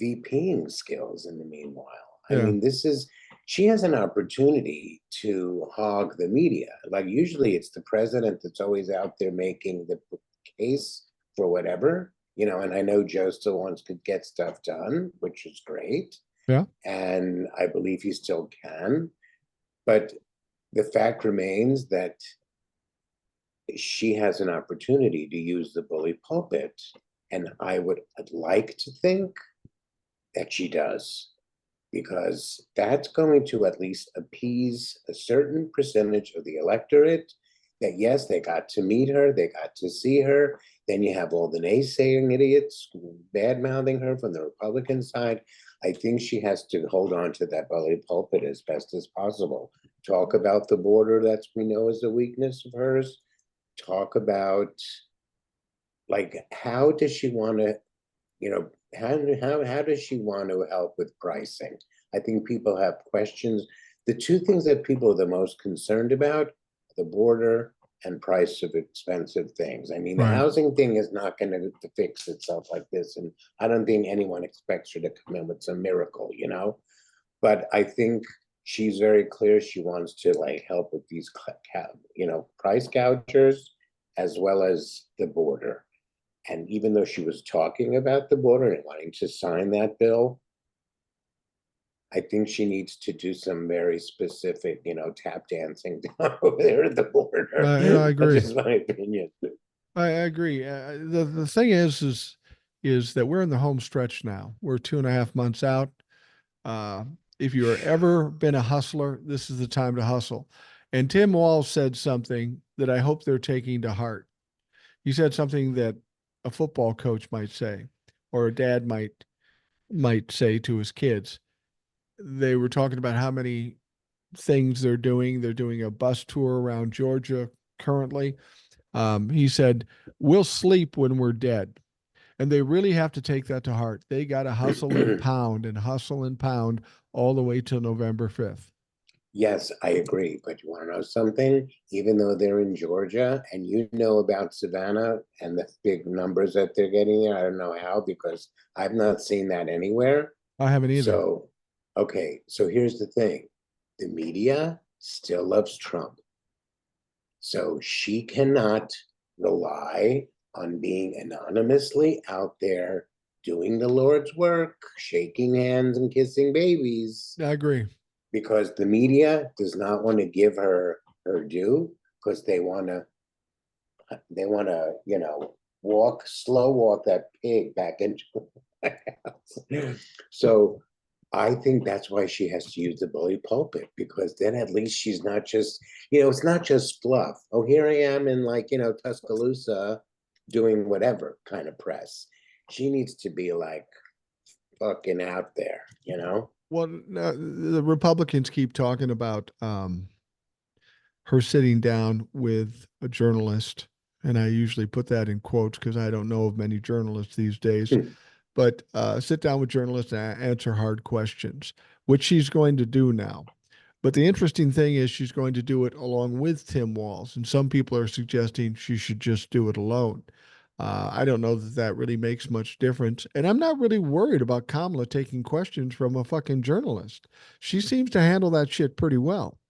VPing skills in the meanwhile. I Yeah, mean, she has an opportunity to hog the media. Like, usually it's the president that's always out there making the case for whatever, and I know Joe still wants to get stuff done, which is great. yeah, And I believe he still can. But the fact remains that she has an opportunity to use the bully pulpit. And I'd like to think that she does, because that's going to at least appease a certain percentage of the electorate that, yes, they got to meet her, they got to see her. Then you have all the naysaying idiots bad mouthing her from the Republican side. I think she has to hold on to that bully pulpit as best as possible. Talk about the border, that's we know is a weakness of hers. Talk about, like, how does she want to, how does she want to help with pricing? I think people have questions. The two things that people are the most concerned about, the border and price of expensive things. I mean, the right. housing thing is not going to fix itself like this. And I don't think anyone expects her to come in with some miracle. But I think she's very clear she wants to, like, help with these, price gougers as well as the border. And even though she was talking about the border and wanting to sign that bill, I think she needs to do some very specific, tap dancing down over there at the border. I That's agree. just my opinion. I agree. The thing is that we're in the home stretch now. We're 2.5 months out. Uh, if you're ever been a hustler, this is the time to hustle. And Tim Walz said something that I hope they're taking to heart. He said something that a football coach might say, or a dad might say to his kids. They were talking about how many things they're doing. They're doing a bus tour around Georgia currently. He said, "We'll sleep when we're dead." And they really have to take that to heart. They got to hustle and pound all the way till November 5th. Yes, I agree. But you want to know something? Even though they're in Georgia and you know about Savannah and the big numbers that they're getting there, I don't know how, because I've not seen that anywhere. I haven't either. So, okay, so here's the thing. The media still loves Trump. So she cannot rely on being anonymously out there doing the Lord's work, shaking hands and kissing babies, I agree. because the media does not want to give her her due, because they want to slow walk that pig back into the White House. So I think that's why she has to use the bully pulpit, because then at least she's not just, it's not just fluff. Oh, here I am in, like, Tuscaloosa doing whatever kind of press. She needs to be, like, fucking out there. Well, the Republicans keep talking about her sitting down with a journalist, and I usually put that in quotes because I don't know of many journalists these days. But sit down with journalists and answer hard questions, which she's going to do now. But the interesting thing is she's going to do it along with Tim Walz, and some people are suggesting she should just do it alone. I don't know that that really makes much difference, and I'm not really worried about Kamala taking questions from a fucking journalist. She seems to handle that shit pretty well.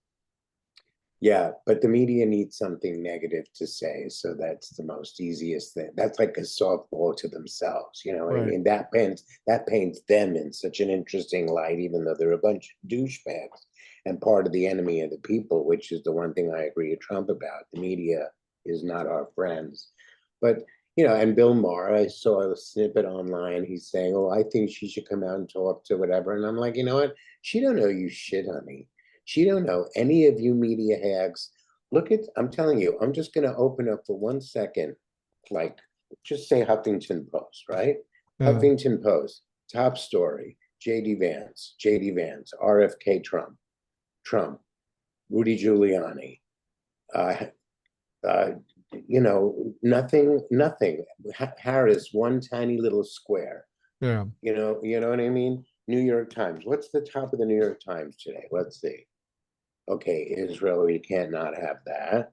Yeah, but the media needs something negative to say, so that's the most easiest thing. That's like a softball to themselves, you know what I Right. mean? That paints them in such an interesting light, even though they're a bunch of douchebags and part of the enemy of the people, which is the one thing I agree with Trump about. The media is not our friends. But, and Bill Maher, I saw a snippet online. He's saying, "Oh, I think she should come out and talk to whatever." And I'm like, you know what? She don't know you shit, honey. She don't know any of you media hags. I'm telling you, I'm just going to open up for 1 second, like, just say Huffington Post, right? Yeah. Huffington Post, top story. JD Vance, RFK Trump, Rudy Giuliani, uh, uh, nothing. Harris, one tiny little square. Yeah. You know what I mean? New York Times. What's the top of the New York Times today? Let's see. Okay, Israel, we can't not have that.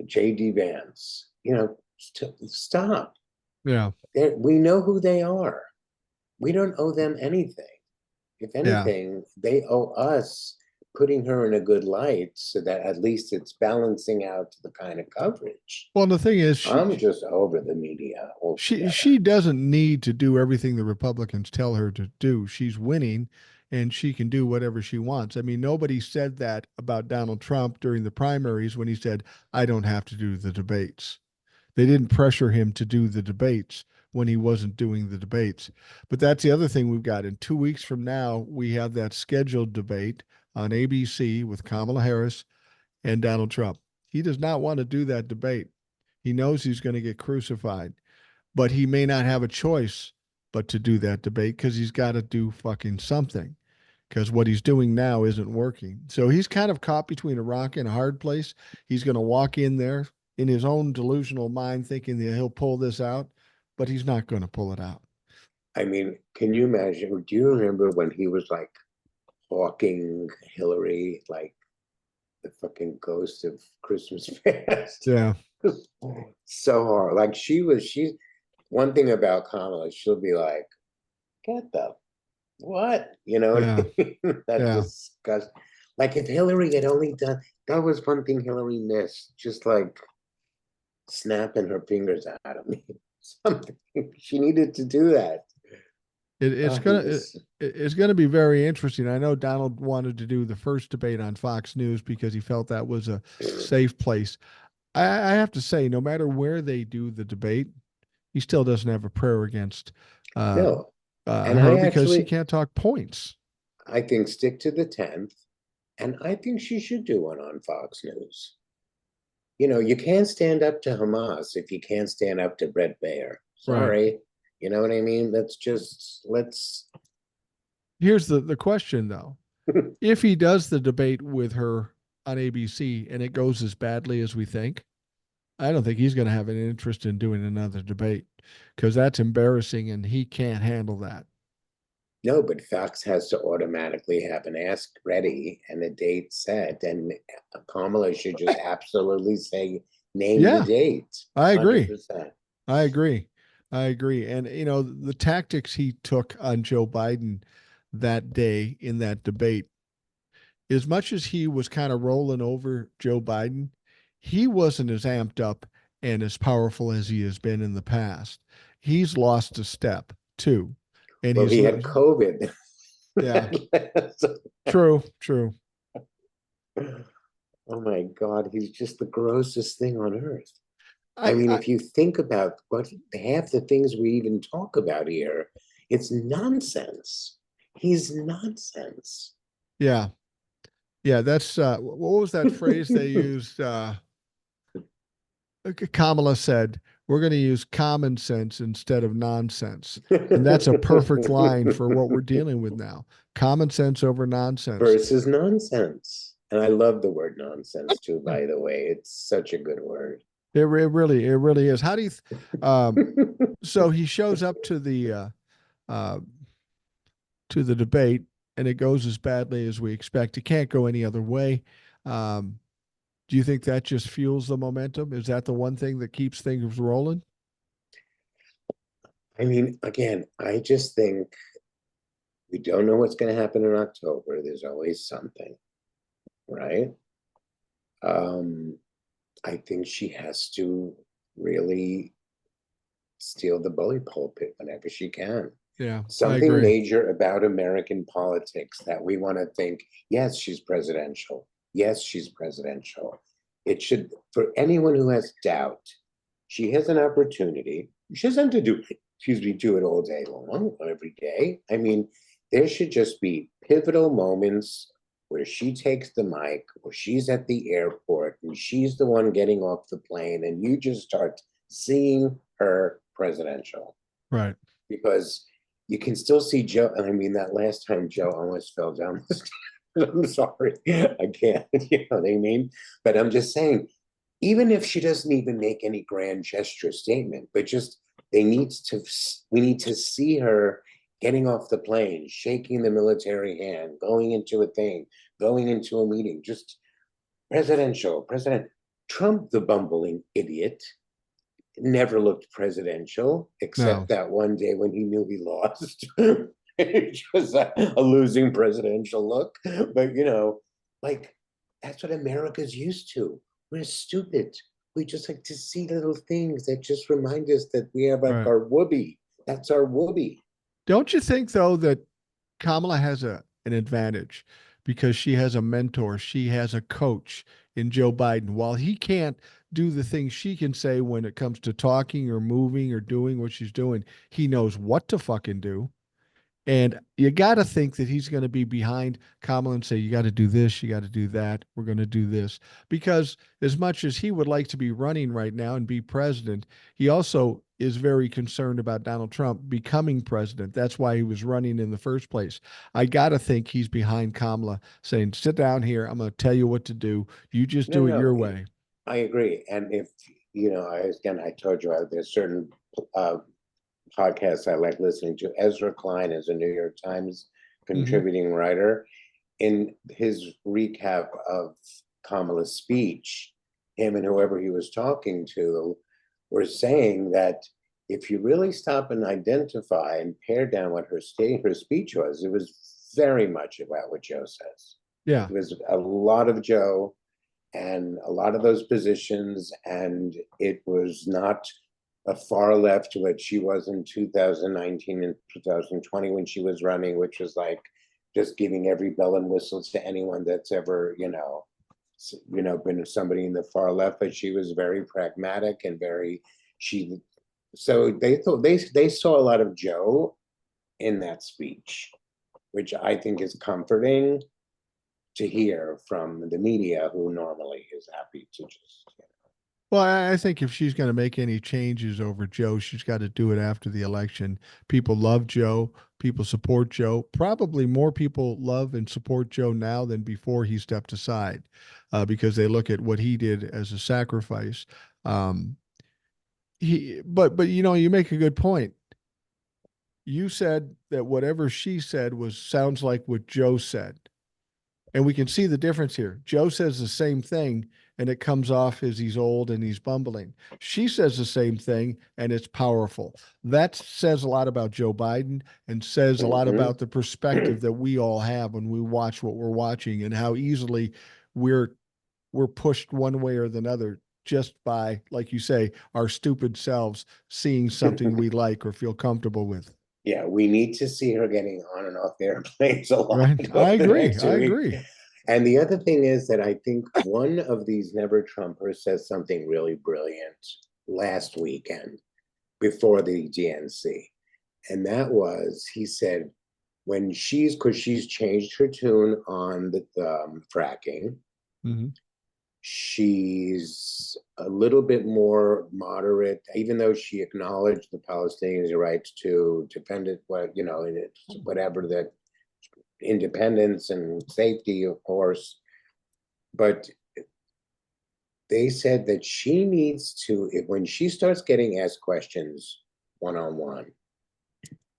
JD Vance. Stop. Yeah. We know who they are. We don't owe them anything. If Yeah. anything, they owe us putting her in a good light so that at least it's balancing out the kind of coverage. Well, the thing is, I'm just over the media altogether. she doesn't need to do everything the Republicans tell her to do. She's winning and she can do whatever she wants. I mean, nobody said that about Donald Trump during the primaries when he said, I don't have to do the debates. They didn't pressure him to do the debates when he wasn't doing the debates. But that's the other thing we've got. In 2 weeks from now, we have that scheduled debate on ABC with Kamala Harris and Donald Trump. He does not want to do that debate. He knows he's going to get crucified, but he may not have a choice but to do that debate because he's got to do fucking something because what he's doing now isn't working. So he's kind of caught between a rock and a hard place. He's going to walk in there in his own delusional mind thinking that he'll pull this out, but he's not going to pull it out. I mean, can you imagine? Do you remember when he was like hawking Hillary, like the fucking ghost of Christmas past? Yeah. So hard. Like she's one thing about Kamala, she'll be like, get the what? Yeah. That Yeah. disgust. Like if Hillary had only done, that was one thing Hillary missed, just like snapping her fingers out of me. Something she needed to do that. It's gonna be very interesting. I know Donald wanted to do the first debate on Fox News because he felt that was a safe place. I have to say, no matter where they do the debate, he still doesn't have a prayer against No, and her because he can't talk points. I think stick to the 10th, and I think she should do one on Fox News. You can't stand up to Hamas if you can't stand up to Brett Baer. Sorry. Right. You know what I mean? Let's. Here's the question though. If he does the debate with her on ABC and it goes as badly as we think, I don't think he's going to have an interest in doing another debate because that's embarrassing and he can't handle that. No, but Fox has to automatically have an ask ready and a date set, and Kamala should just absolutely say, name the date. I agree. 100%. I agree. I agree. And, the tactics he took on Joe Biden that day in that debate, as much as he was kind of rolling over Joe Biden, he wasn't as amped up and as powerful as he has been in the past. He's lost a step too. And he had COVID. Yeah. True. Oh my God, he's just the grossest thing on earth. I mean, if you think about what half the things we even talk about here, it's nonsense. He's nonsense. Yeah. Yeah, that's what was that phrase they used? Kamala said, we're going to use common sense instead of nonsense. And that's a perfect line for what we're dealing with now. Common sense over nonsense. Versus nonsense. And I love the word nonsense too, by the way. It's such a good word. It really is. How do you, so he shows up to the debate and it goes as badly as we expect. It can't go any other way. Do you think that just fuels the momentum? Is that the one thing that keeps things rolling? I mean, again, I just think we don't know what's going to happen in October. There's always something, right? I think she has to really steal the bully pulpit whenever she can. Yeah, something major about American politics that we want to think, yes, she's presidential. Yes, she's presidential. It should, for anyone who has doubt, she has an opportunity. She doesn't have to do it all day long, every day. I mean, there should just be pivotal moments where she takes the mic, or she's at the airport and she's the one getting off the plane, and you just start seeing her presidential. Right. Because you can still see Joe. I mean, that last time Joe almost fell down the stairs. I'm sorry, I can't. You know what I mean? But I'm just saying, even if she doesn't even make any grand gesture statement, but just we need to see her getting off the plane, shaking the military hand, going into a thing, going into a meeting, just President Trump, the bumbling idiot, never looked presidential, except No. that one day when he knew he lost. It was a losing presidential look. But, you know, like, that's what America's used to. We're stupid. We just like to see little things that just remind us that we have like Right. our whoopee. That's our whoopee. Don't you think though that Kamala has an advantage because she has a mentor, she has a coach in Joe Biden. While he can't do the things she can say when it comes to talking or moving or doing what she's doing, he knows what to fucking do. And you got to think that he's going to be behind Kamala and say, you got to do this, you got to do that, we're going to do this. Because as much as he would like to be running right now and be president, he also is very concerned about Donald Trump becoming president. That's why he was running in the first place. I got to think he's behind Kamala saying, sit down here, I'm going to tell you what to do. You just No, do it your no, way. I agree. And if, you know, I told you there's certain uh, podcasts I like listening to. Ezra Klein is a New York Times Mm-hmm. contributing writer. In his recap of Kamala's speech, him and whoever he was talking to were saying that if you really stop and identify and pare down what her speech was, it was very much about what Joe says. Yeah. It was a lot of Joe and a lot of those positions, and it was not a far left what she was in 2019 and 2020 when she was running, which was like just giving every bell and whistles to anyone that's ever, been somebody in the far left. But she was very pragmatic and very she. So they thought they saw a lot of Joe in that speech, which I think is comforting to hear from the media, who normally is happy to just. Well, I think if she's going to make any changes over Joe, she's got to do it after the election. People love Joe. People support Joe. Probably more people love and support Joe now than before he stepped aside, because they look at what he did as a sacrifice. Um, but you know, you make a good point. You said that whatever she said was sounds like what Joe said. And we can see the difference here. Joe says the same thing, and it comes off as he's old and he's bumbling. She says the same thing, and it's powerful. That says a lot about Joe Biden and says a lot Mhm. about the perspective that we all have when we watch what we're watching and how easily we're we're pushed one way or the other just by, like you say, our stupid selves seeing something we like or feel comfortable with. Yeah, we need to see her getting on and off airplanes a lot Right? I over the agree. next I 2 weeks. agree. And the other thing is that I think one of these never Trumpers said something really brilliant last weekend before the DNC. And that was, he said, because she's changed her tune on the fracking, Hmm. she's a little bit more moderate, even though she acknowledged the Palestinians' rights to defend it, whatever the independence and safety, of course. But they said that she needs to, when she starts getting asked questions one on one,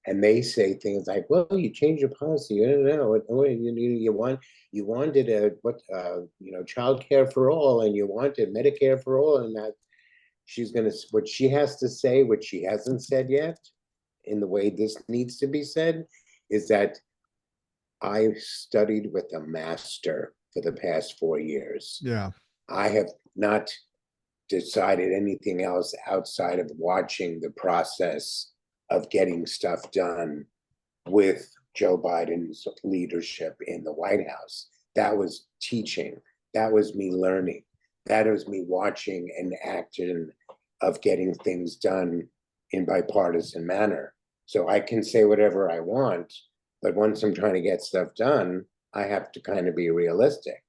and they say things like, "Well, you changed your policy. I don't know what you wanted child care for all, and you wanted Medicare for all, and that she's gonna what she has to say, what she hasn't said yet, in the way this needs to be said, is that I studied with a master for the past 4 years. Yeah. I have not decided anything else outside of watching the process of getting stuff done with Joe Biden's leadership in the White House. That was teaching. That was me learning. That was me watching an action of getting things done in bipartisan manner. So I can say whatever I want, but once I'm trying to get stuff done, I have to kind of be realistic.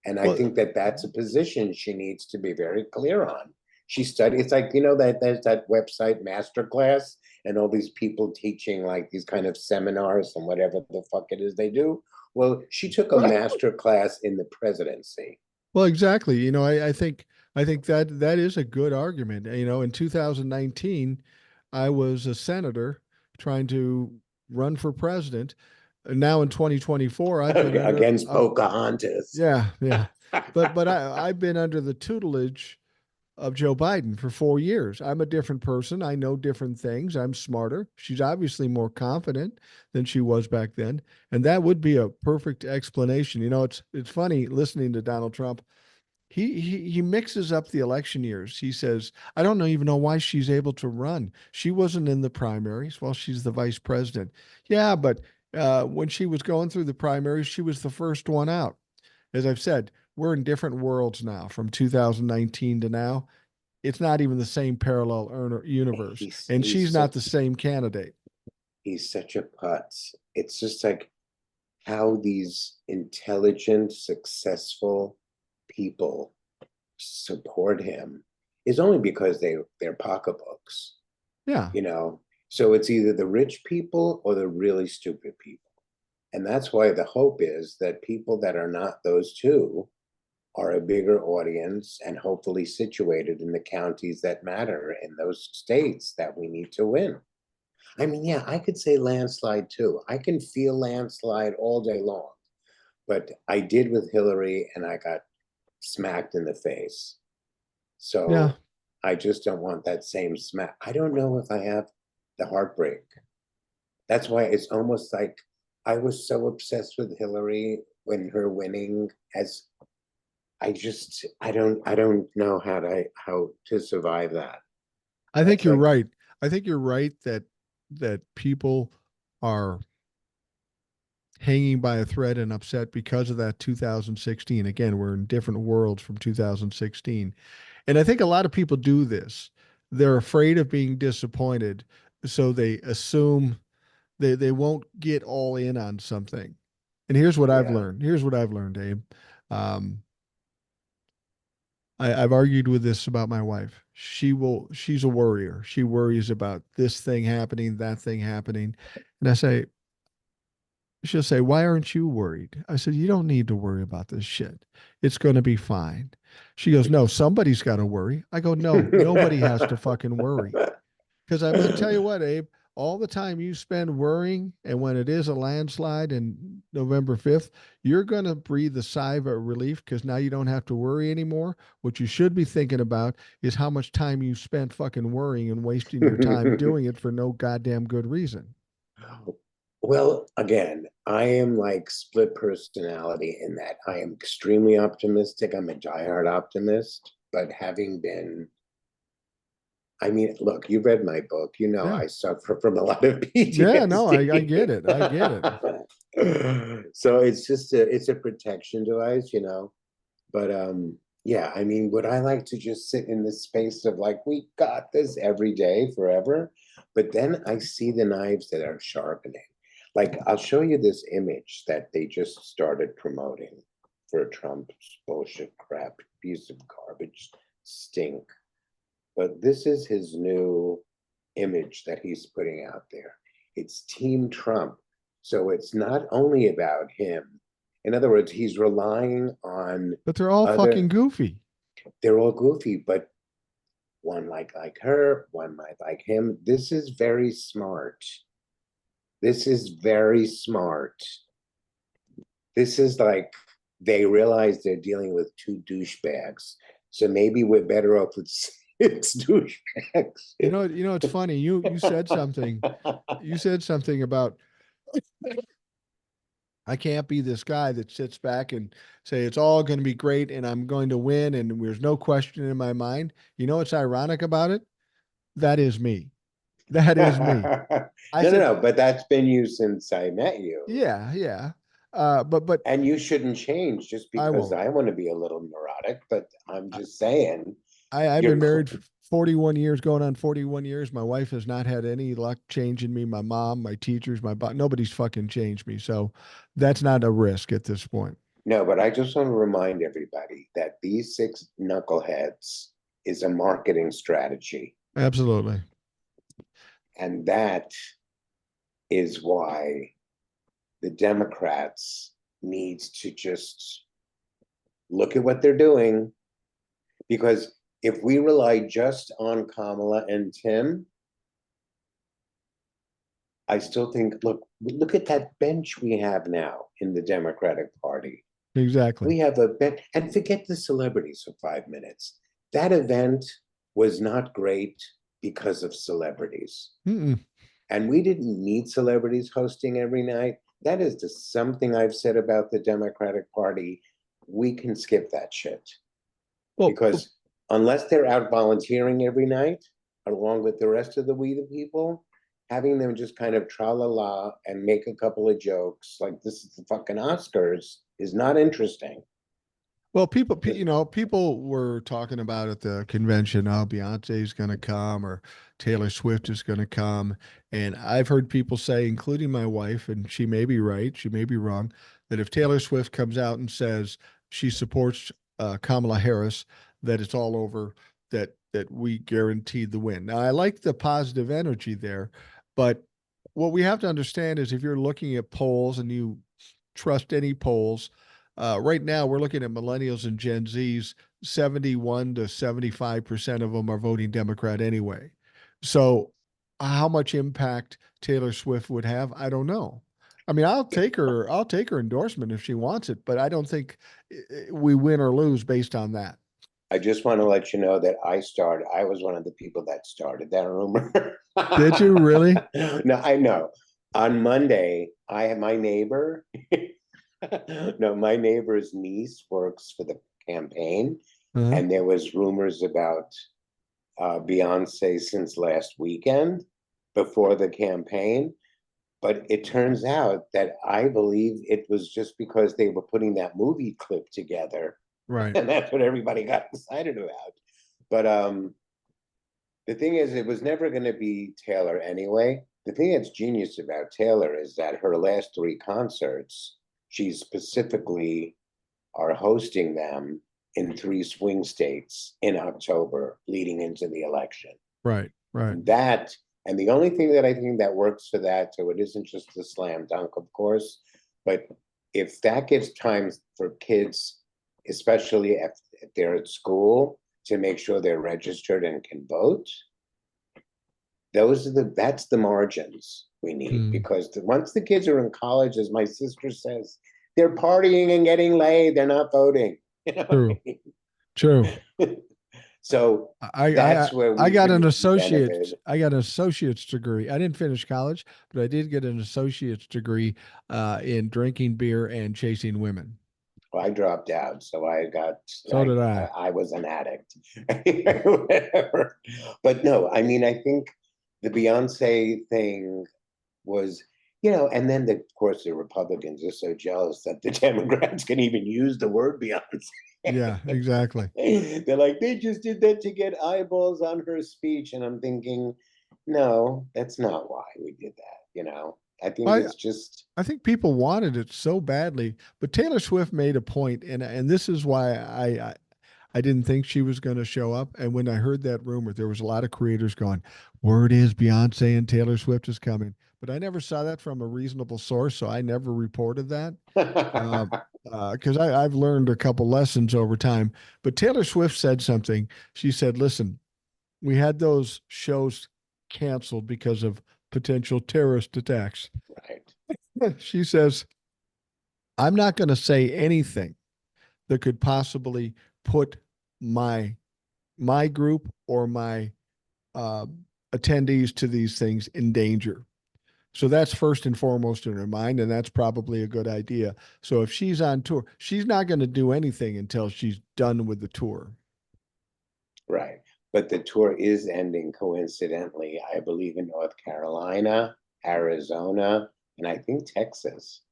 And I Well, think that that's a position she needs to be very clear on. She studied, it's like, that there's that website Masterclass, and all these people teaching like these kind of seminars and whatever the fuck it is they do. Well, she took a master class in the presidency. Well, exactly. I think that is a good argument. In 2019, I was a senator trying to run for president. And now in 2024, I've been under Against Pocahontas. yeah, yeah. But I've been under the tutelage of Joe Biden for 4 years. I'm a different person. I know different things. I'm smarter. She's obviously more confident than she was back then. And that would be a perfect explanation. It's funny listening to Donald Trump. He mixes up the election years. He says, I don't even know why she's able to run. She wasn't in the primaries. Well, she's the vice president. Yeah, but when she was going through the primaries, she was the first one out. As I've said, we're in different worlds now from 2019 to now. It's not even the same parallel universe. And she's not the same candidate. He's such a putz. It's just like how these intelligent, successful people support him is only because they're pocketbooks. Yeah. So it's either the rich people or the really stupid people. And that's why the hope is that people that are not those two are a bigger audience and hopefully situated in the counties that matter in those states that we need to win. I mean, yeah, I could say landslide too. I can feel landslide all day long, but I did with Hillary and I got smacked in the face. So Yeah. I just don't want that same smack. I don't know if I have the heartbreak. That's why it's almost like I was so obsessed with Hillary when her winning as I don't know how to survive that. I think That's you're like, right. I think you're right that people are hanging by a thread and upset because of that 2016. Again, we're in different worlds from 2016. And I think a lot of people do this. They're afraid of being disappointed, so they assume they won't get all in on something. And here's what I've yeah. learned. Here's what I've learned, Abe. Um, I've argued with this about my wife. She's a worrier. She worries about this thing happening, that thing happening. And she'll say, why aren't you worried? I said, you don't need to worry about this shit. It's going to be fine. She goes, no, somebody's got to worry. I go, no, nobody has to fucking worry. Because I'm going to tell you what, Abe, all the time you spend worrying, and when it is a landslide in November 5th, you're going to breathe a sigh of relief because now you don't have to worry anymore. What you should be thinking about is how much time you spent fucking worrying and wasting your time doing it for no goddamn good reason. Well, again, I am like split personality in that I am extremely optimistic. I'm a diehard optimist, but having been, I mean, look, you read my book. Yeah. I suffer from a lot of Yeah, no, I PTSD. get it. I get it. So it's just it's a protection device. But yeah, I mean, would I like to just sit in this space of like, we got this every day forever? But then I see the knives that are sharpening. Like, I'll show you this image that they just started promoting for Trump's bullshit crap, piece of garbage stink. But this is his new image that he's putting out there. It's Team Trump. So it's not only about him. In other words, he's relying on But they're all fucking goofy. they're all goofy, but one like her, one might like him. This is very smart. This is very smart. This is like they realize they're dealing with two douchebags. So maybe we're better off with six douchebags. It's funny. You said something. You said something about I can't be this guy that sits back and say it's all going to be great and I'm going to win and there's no question in my mind. You know what's ironic about it? That is me. That is me. I said, No, but that's been you since I met you. yeah, yeah. But And you shouldn't change just I because won't. I want to be a little neurotic, but I'm just saying I've you're been married 41 years, going on 41 years. My wife has not had any luck changing me. My mom, my teachers, nobody's fucking changed me. So that's not a risk at this point. no, but I just want to remind everybody that these six knuckleheads is a marketing strategy. Absolutely. And that is why the Democrats needs to just look at what they're doing. Because if we rely just on Kamala and Tim, I still think, look at that bench we have now in the Democratic Party. Exactly. We have a bench, and forget the celebrities for 5 minutes. That event was not great because of celebrities. Mm-mm. And we didn't need celebrities hosting every night. That is just something I've said about the Democratic Party. We can skip that shit. Well, Because unless they're out volunteering every night, along with the rest of the We the People, having them just kind of tra-la-la and make a couple of jokes like this is the fucking Oscars is not interesting. well, people were talking about at the convention, oh, Beyonce's going to come or Taylor Swift is going to come. And I've heard people say, including my wife, and she may be right, she may be wrong, that if Taylor Swift comes out and says she supports Kamala Harris, that it's all over, that we guaranteed the win. Now, I like the positive energy there, but what we have to understand is if you're looking at polls and you trust any polls, right now we're looking at millennials and Gen Zs, 71 to 75% of them are voting Democrat anyway. So how much impact Taylor Swift would have, I don't know. I mean, I'll take her endorsement if she wants it, but I don't think we win or lose based on that. I just want to let you know that I was one of the people that started that rumor. Did you really? No, I know. On Monday, I had my neighbor, no, my neighbor's niece works for the campaign, Uh-huh. and there was rumors about Beyonce since last weekend before the campaign. But it turns out that I believe it was just because they were putting that movie clip together, Right. and that's what everybody got excited about. But the thing is, it was never going to be Taylor anyway. The thing that's genius about Taylor is that her last three concerts, she specifically are hosting them in three swing states in October leading into the election. Right. Right. And that, and the only thing that I think that works for that, so it isn't just a slam dunk, of course, but if that gives time for kids, especially if they're at school, to make sure they're registered and can vote, that's the margins we need. Mm. Because once the kids are in college, as my sister says, they're partying and getting laid, they're not voting. You know what True. I True. mean? So I that's where I we got can an benefit. associate's. I got an associate's degree. I didn't finish college, but I did get an associate's degree in drinking beer and chasing women. Well, I dropped out, so So did I. I was an addict. Whatever. But no, I mean, I think the Beyonce thing was, and then of course the Republicans are so jealous that the Democrats can even use the word Beyonce. Yeah, exactly. They're like, they just did that to get eyeballs on her speech. And I'm thinking, no, that's not why we did that. I think I it's just, I think people wanted it so badly, but Taylor Swift made a point, and this is why I didn't think she was going to show up. And when I heard that rumor, there was a lot of creators going, "Word is Beyonce and Taylor Swift is coming," but I never saw that from a reasonable source, so I never reported that. Because I've learned a couple lessons over time. But Taylor Swift said something. She said, "Listen, we had those shows canceled because of potential terrorist attacks." right. She says, "I'm not going to say anything that could possibly put my my group or my uh, attendees to these things in danger." So that's first and foremost in her mind, and that's probably a good idea. So if she's on tour, she's not going to do anything until she's done with the tour. Right. But the tour is ending coincidentally, I believe, in North Carolina, Arizona, and I think Texas.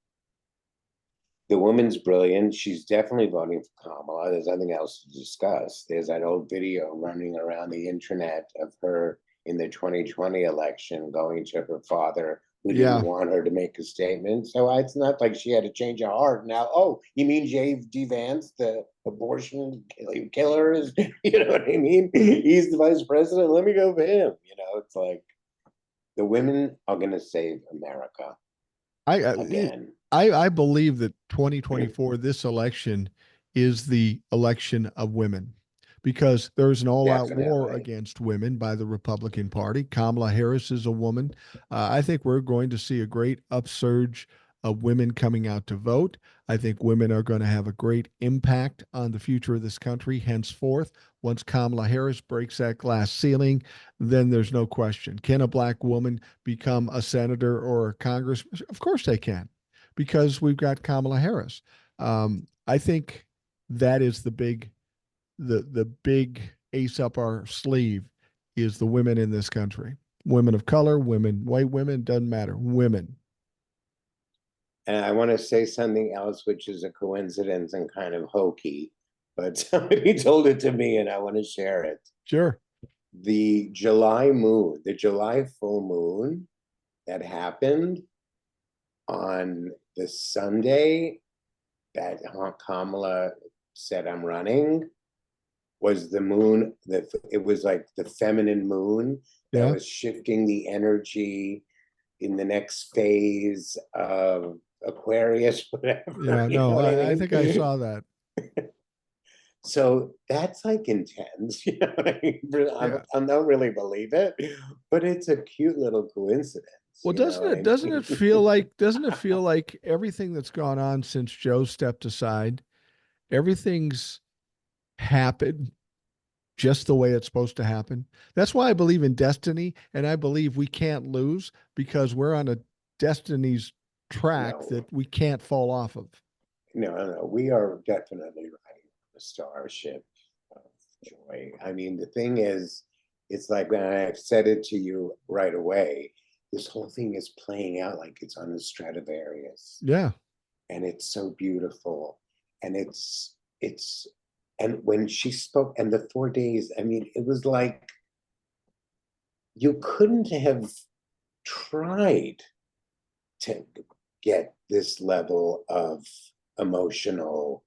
The woman's brilliant. She's definitely voting for Kamala. There's nothing else to discuss. There's that old video running around the internet of her in the 2020 election going to her father who didn't Yeah, want her to make a statement. So it's not like she had to change her heart. Now, oh, you mean J.D. Vance, the abortion killer, is, you know what I mean? He's the vice president. Let me go for him. It's like The women are going to save America I again. I believe that 2024, this election is the election of women because there's an all-out war Definitely. against women by the Republican Party. Kamala Harris is a woman. I think we're going to see a great upsurge of women coming out to vote. I think women are going to have a great impact on the future of this country henceforth. Once Kamala Harris breaks that glass ceiling, then there's no question. Can a black woman become a senator or a congressman? Of course they can, because we've got Kamala Harris. I think that is the big ace up our sleeve is the women in this country. Women of color, women, white women, doesn't matter. Women. And I want to say something else, which is a coincidence and kind of hokey, but somebody told it to me and I want to share it. Sure. The July moon, the July full moon that happened on the Sunday that Kamala said I'm running was the moon that it was like the feminine moon that Yeah. was shifting the energy in the next phase of Aquarius, whatever. Yeah. You know No, what I I mean? think I saw that. So that's like intense. You know what I mean? Yeah. I don't really believe it, but it's a cute little coincidence. Well, You know what I mean? doesn't it feel like everything that's gone on since Joe stepped aside, everything's happened just the way it's supposed to happen? That's why I believe in destiny, and I believe we can't lose because we're on a destiny's track No, that we can't fall off of. no. We are definitely riding the starship of joy. I mean, the thing is, it's like when I've said it to you right away, this whole thing is playing out like it's on the Stradivarius. Yeah. And it's so beautiful. And it's and when she spoke and the 4 days, I mean, it was like you couldn't have tried to get this level of emotional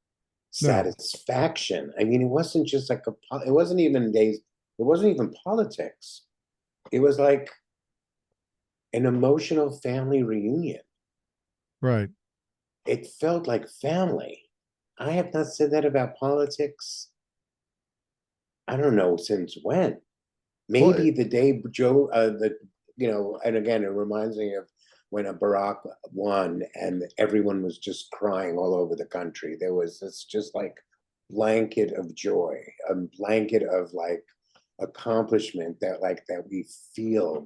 No. satisfaction. I mean, it wasn't just like it wasn't even days, it wasn't even politics. It was like an emotional family reunion. Right. It felt like family. I have not said that about politics. I don't know since when. Well, Maybe the day Joe, and again, it reminds me of when a Barack won and everyone was just crying all over the country. There was this just like blanket of joy, a blanket of like accomplishment that we feel.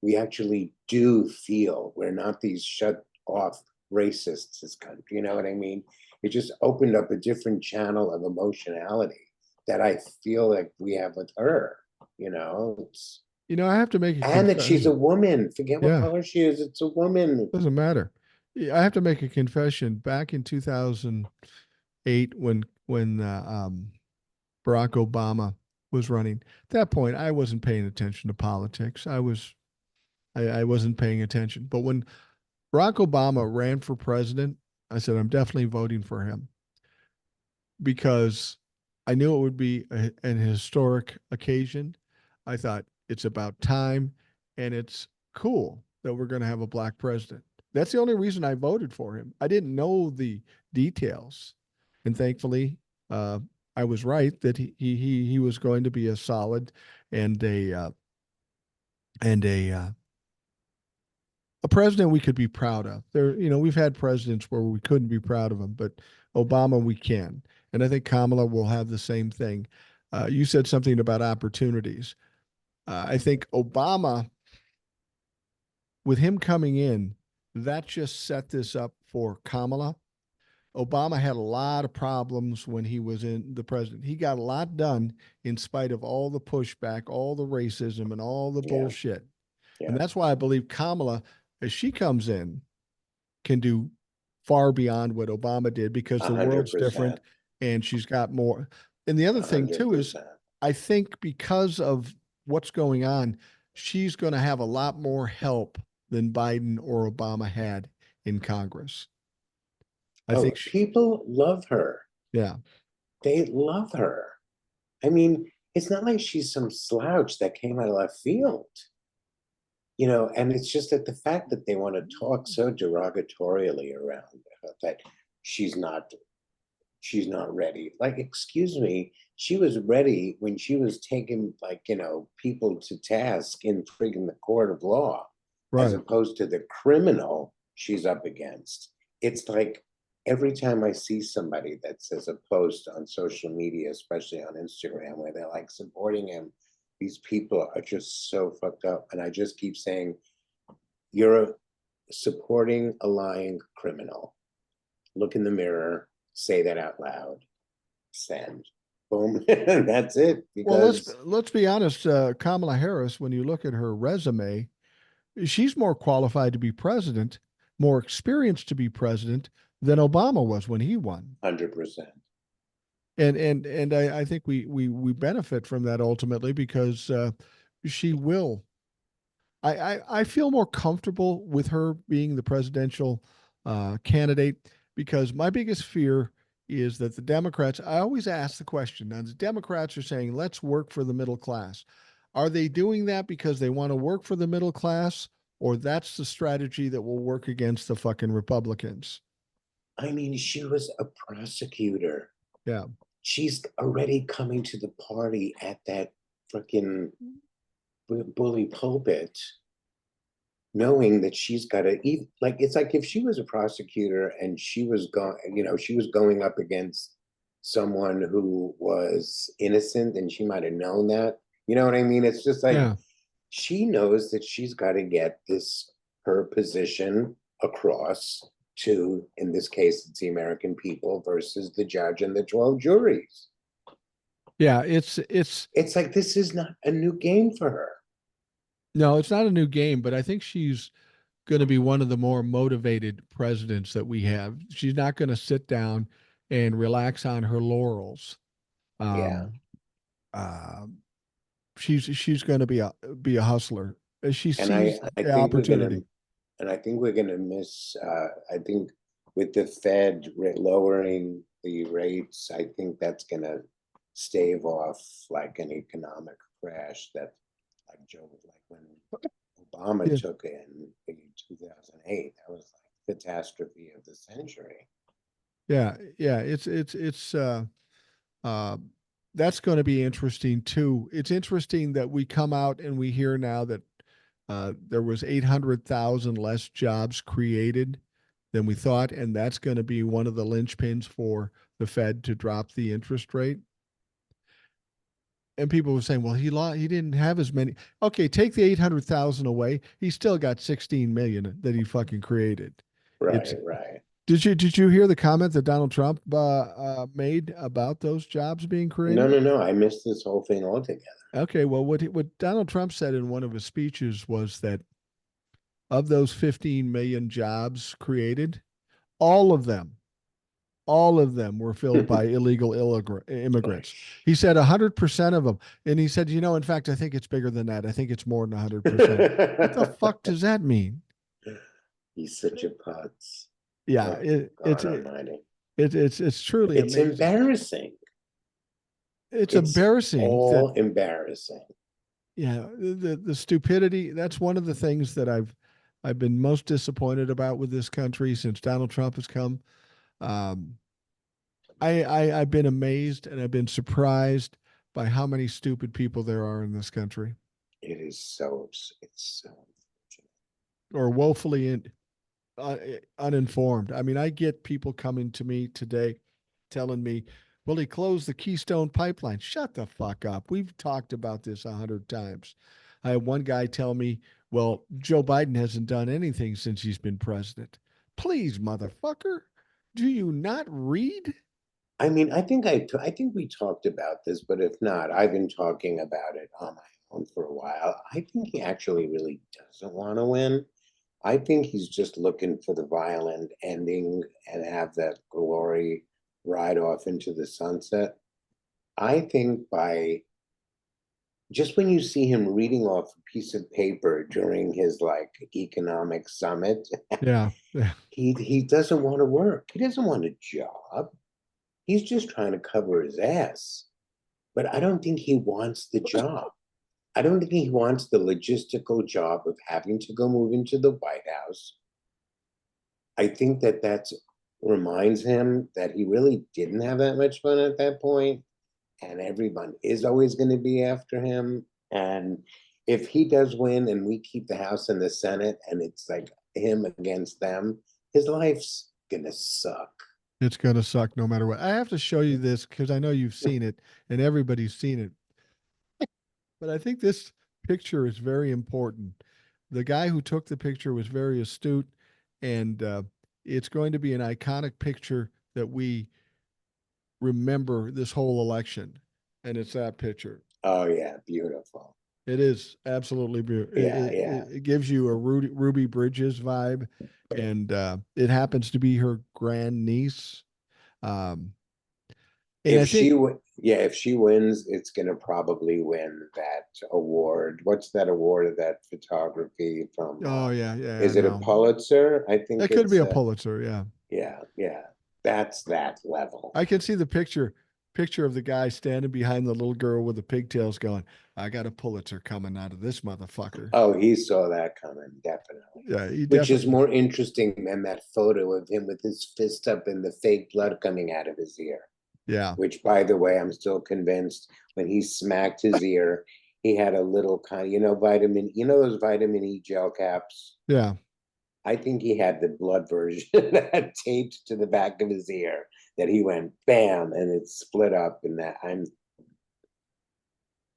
We actually do feel. We're not these shut off racists, this country. You know what I mean? It just opened up a different channel of emotionality that I feel like we have with her. You know, I have to make a and that she's a confession. woman. Forget what Yeah, color she is. It's a woman. doesn't matter. Yeah, I have to make a confession. Back in 2008, when Barack Obama was running, at that point I wasn't paying attention to politics. I wasn't paying attention. But when Barack Obama ran for president, I said I'm definitely voting for him because I knew it would be an historic occasion. I thought it's about time, and it's cool that we're going to have a black president. That's the only reason I voted for him. I didn't know the details, and thankfully, uh, I was right that he was going to be a solid and and a president we could be proud of. We've had presidents where we couldn't be proud of him, but Obama we can, and I think Kamala will have the same thing. You said something about opportunities. I think Obama, with him coming in, that just set this up for Kamala. Obama had a lot of problems when he was in the president. He got a lot done in spite of all the pushback, all the racism, and all the Yeah, bullshit. And yeah, that's why I believe Kamala, as she comes in, can do far beyond what Obama did because a the hundred world's different percent, and she's got more. And the other a thing hundred too is percent. I think because of what's going on, she's going to have a lot more help than Biden or Obama had in Congress. I think Oh, she, people love her. yeah. They love her. I mean, it's not like she's some slouch that came out of left field. and it's just that the fact that they want to talk so derogatorily around her, that she's not she's not ready. Like, excuse me, she was ready when she was taking, like, people to task in friggin' the court of law, as Right. opposed to the criminal she's up against. It's like every time I see somebody that says a post on social media, especially on Instagram, where they're like supporting him, these people are just so fucked up. And I just keep saying, you're supporting a lying criminal. Look in the mirror, say that out loud, send, boom, and that's it. Well, Because let's be honest. Kamala Harris, when you look at her resume, she's more qualified to be president, more experienced to be president than Obama was when he won. 100%. And I think we benefit from that ultimately because she will. I feel more comfortable with her being the presidential candidate because my biggest fear is that the Democrats. I always ask the question. Now the Democrats are saying let's work for the middle class. Are they doing that because they want to work for the middle class, or that's the strategy that will work against the fucking Republicans? I mean, she was a prosecutor. Yeah. She's already coming to the party at that freaking bully pulpit, knowing that she's got to eat. Like, it's like if she was a prosecutor and she was going, she was going up against someone who was innocent, and she might have known that. You know what I mean? It's just like Yeah. she knows that she's got to get her position across to, in this case, it's the American people versus the judge and the 12 juries. Yeah. It's like, this is not a new game for her. No, it's not a new game, but I think she's going to be one of the more motivated presidents that we have. She's not going to sit down and relax on her laurels. Yeah. Um, uh, she's going to be a hustler. She And I, sees I the think we're gonna, opportunity. and I think we're gonna miss. I think with the Fed lowering the rates, I think that's gonna stave off like an economic crash that, like Joe, like when Obama Yeah, took in 2008. That was like catastrophe of the century. yeah. It's uh, that's going to be interesting too. It's interesting that we come out and we hear now that there was 800,000 less jobs created than we thought, and that's going to be one of the linchpins for the Fed to drop the interest rate. And people were saying, "Well, he didn't have as many." Okay, take the 800,000 away. He still got 16 million that he fucking created. It's Right, right. did you hear the comment that Donald Trump made about those jobs being No, created? no, no. I missed this whole thing altogether. Okay, well, what Donald Trump said in one of his speeches was that of those 15 million jobs created, all of them all of them were filled by illegal immigrants. He said 100% of them. And he said, in fact, I think it's bigger than that. I think it's more than 100%. What the fuck does that mean? He's such a putz. Yeah, Oh, God Almighty. it's truly It's amazing. embarrassing. It's It's embarrassing that, all embarrassing. yeah, the stupidity. That's one of the things that I've been most disappointed about with this country since Donald Trump has come. Um, I've been amazed and I've been surprised by how many stupid people there are in this country, It's so unfortunate. or woefully uh, uninformed. I mean, I get people coming to me today telling me, "Well, he closed the Keystone Pipeline." Shut the fuck up. We've talked about this 100 times. I had one guy tell me, "Well, Joe Biden hasn't done anything since he's been president." Please, motherfucker, do you not read? I mean, I think we talked about this, but if not, I've been talking about it on my own for a while. I think he actually really doesn't want to win. I think he's just looking for the violent ending and have that glory ride off into the sunset. I think by just when you see him reading off a piece of paper during his like economic summit, Yeah, yeah. he doesn't want to work. He doesn't want a job. He's just trying to cover his ass. But I don't think he wants the job. I don't think he wants the logistical job of having to go move into the White House. I think that that's reminds him that he really didn't have that much fun at that point, and everyone is always going to be after him. And if he does win and we keep the House and the Senate and it's like him against them, his life's gonna suck. It's going to suck no matter what. I have to show you this because I know you've seen it and everybody's seen it. But I think this picture is very important. The guy who took the picture was very astute, and it's going to be an iconic picture that we remember this whole election. And it's that picture. Oh yeah, beautiful. It is absolutely beautiful. Yeah, yeah. It gives you a Ruby Bridges vibe, and it happens to be her grand niece. Um, and I If think, yeah, if she wins, it's gonna probably win that award. What's that award of that photography from? oh yeah, yeah, I Is it a know. Pulitzer? I think That could be it's a Pulitzer, yeah. yeah, yeah. That's that level. I can see the picture of the guy standing behind the little girl with the pigtails going, I got a Pulitzer coming out of this motherfucker. Oh, he saw that coming, definitely. Yeah, he Which is definitely, more interesting than that photo of him with his fist up and the fake blood coming out of his ear. yeah, Which, by the way, I'm still convinced when he smacked his ear, he had a little kind of, those vitamin E gel caps? yeah. I think he had the blood version that taped to the back of his ear that he went bam and it split up. And that I'm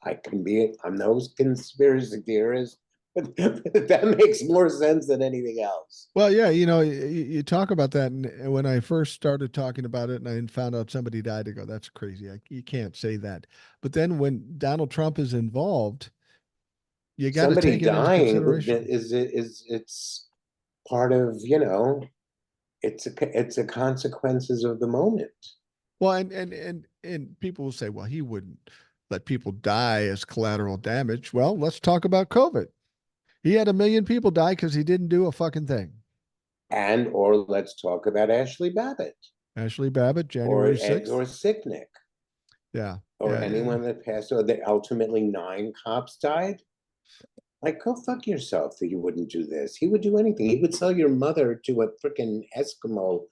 no conspiracy theorist, but that makes more sense than anything else. Well, yeah, you talk about that, and when I first started talking about it, and I found out somebody died, I go, "That's crazy. You can't say that." But then when Donald Trump is involved, you got to Somebody take it into dying consideration. it's part of, it's a consequences of the moment. Well, and people will say, "Well, he wouldn't let people die as collateral damage." Well, let's talk about COVID. He had 1 million people die because he didn't do a fucking thing. And or let's talk about Ashley Babbitt Ashley Babbitt, or January 6th. or Sicknick Yeah, or yeah, anyone that passed or that ultimately 9 cops died. Like, go fuck yourself that you wouldn't do this. He would do anything. He would sell your mother to a freaking Eskimo,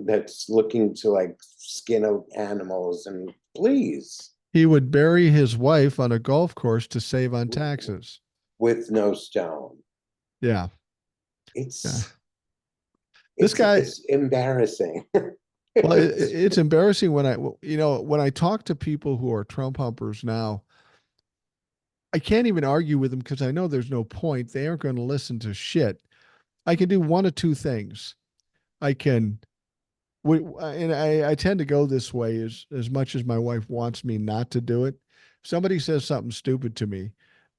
that's looking to like skin out animals and please, he would bury his wife on a golf course to save on taxes. with no stone. Yeah, yeah. It's This guy, it's embarrassing. well, It's it's embarrassing when I talk to people who are Trump humpers now. I can't even argue with them because I know there's no point. They aren't going to listen to shit. I can do one of two things. I can and I tend to go this way as much as my wife wants me not to do it. If somebody says something stupid to me,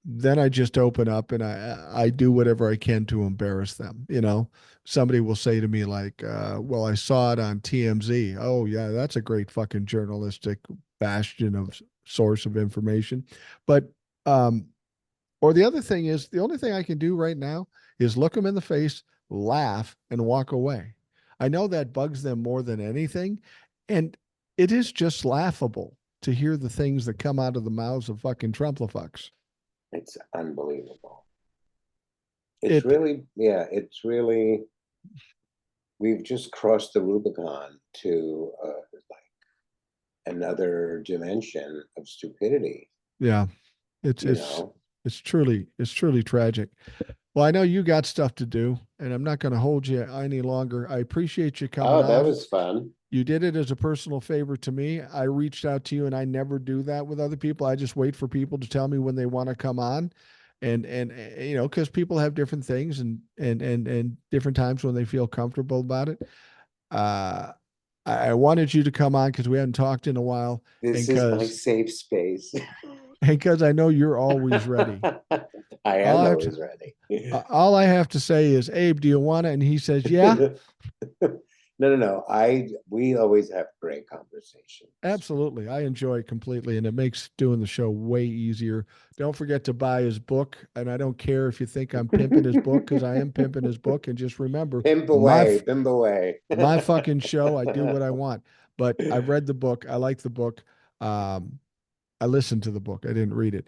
then I just open up and I do whatever I can to embarrass them. Somebody will say to me like, "Well, I saw it on TMZ." Oh yeah, that's a great fucking journalistic bastion of source of information. But um, or the other thing is the only thing I can do right now is look them in the face, laugh, and walk away. I know that bugs them more than anything. And it is just laughable to hear the things that come out of the mouths of fucking Trumplafucks. it's unbelievable. It, It's really, we've just crossed the Rubicon to like another dimension of stupidity, yeah, it's, you it's, know. it's truly tragic. Well, I know you got stuff to do, and I'm not going to hold you any longer. I appreciate you coming Oh, that on. was fun. You did it as a personal favor to me. I reached out to you, and I never do that with other people. I just wait for people to tell me when they want to come on, and because people have different things and different times when they feel comfortable about it. Uh, I wanted you to come on because we hadn't talked in a while, and This is my because safe space. I know you're always ready. I All am I have to always ready. all I have to say is, Abe, do you want it? And he says, yeah. No. We always have great conversations. Absolutely. I enjoy it completely, and it makes doing the show way easier. Don't forget to buy his book. And I don't care if you think I'm pimping his book because I am pimping his book. And just remember, my Pimp away. my fucking show, I do what I want. But I've read the book. I like the book. Um, I listened to the book. I didn't read it.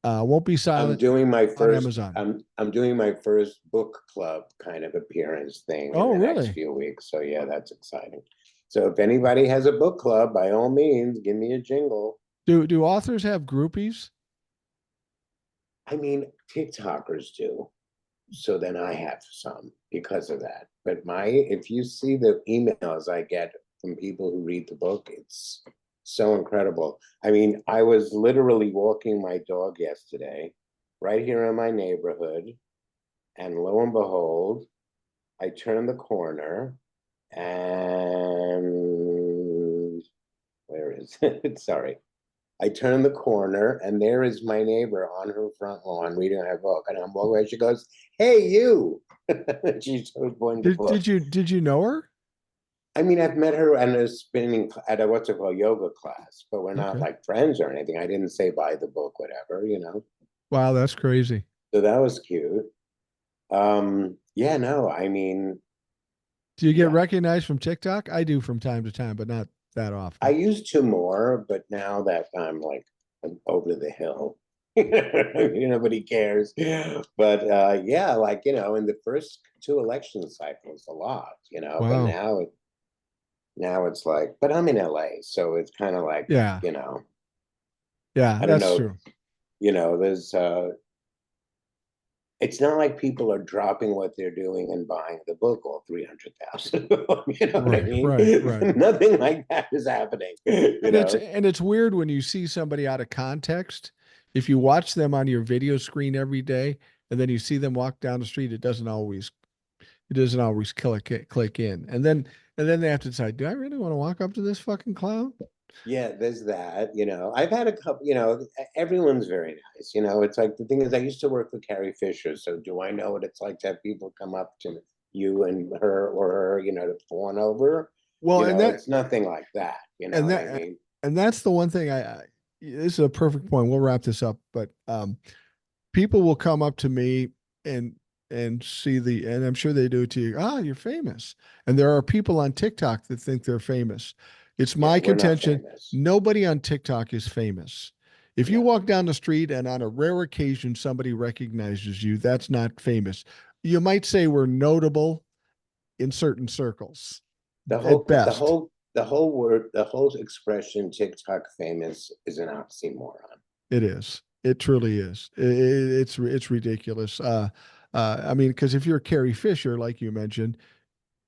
Won't Be I'm Silent doing my on first Amazon. I'm doing my first book club kind of appearance thing in Oh, the next really? few weeks. So yeah, that's exciting. So if anybody has a book club, by all means, give me a jingle. Do authors have groupies? I mean, TikTokers do. So then I have some because of that. But if you see the emails I get from people who read the book, it's so incredible. I mean, I was literally walking my dog yesterday, right here in my neighborhood, and lo and behold, I turned the corner and where is it? Sorry. I turn the corner and there is my neighbor on her front lawn reading her book. And I'm walking away. She goes, "Hey, you." She's so pointing the book. Did you know her? I mean, I've met her at a spinning, at a what's it called, yoga class, but we're not Okay. like friends or anything. I didn't say buy the book, whatever, you know. Wow, that's crazy. So that was cute. Yeah, no, I mean, Do you get yeah. recognized from TikTok? I do from time to time, but not that I often. used to more, but now that I'm like over the hill, nobody cares. But yeah, like in the first two election cycles, a lot, but Wow. now it's like, but I'm in LA, so it's kind of like, Yeah. you know, Yeah, I don't that's know, true. there's it's not like people are dropping what they're doing and buying the book all 300,000. You know what I Right, mean? right, right. Nothing like that is happening, you know? And it's weird when you see somebody out of context. If you watch them on your video screen every day and then you see them walk down the street, it doesn't always click in. And then they have to decide, do I really want to walk up to this fucking clown? Yeah, there's that, I've had a couple, everyone's very nice, it's like the thing is I used to work with Carrie Fisher, so do I know what it's like to have people come up to you and her or her, to fawn over? Well, It's nothing like that, you know and what I that mean? and that's the one thing this is a perfect point. We'll wrap this up, but people will come up to me and and I'm sure they do to you. Ah, you're famous. And there are people on TikTok that think they're famous. It's Yeah, my we're not contention. famous. Nobody on TikTok is famous. If you No. walk down the street and on a rare occasion somebody recognizes you, that's not famous. You might say we're notable in certain circles The at whole the best. whole the whole word, the whole expression TikTok famous is an oxymoron. It is. It truly is. It's ridiculous. I mean, because if you're Carrie Fisher, like you mentioned,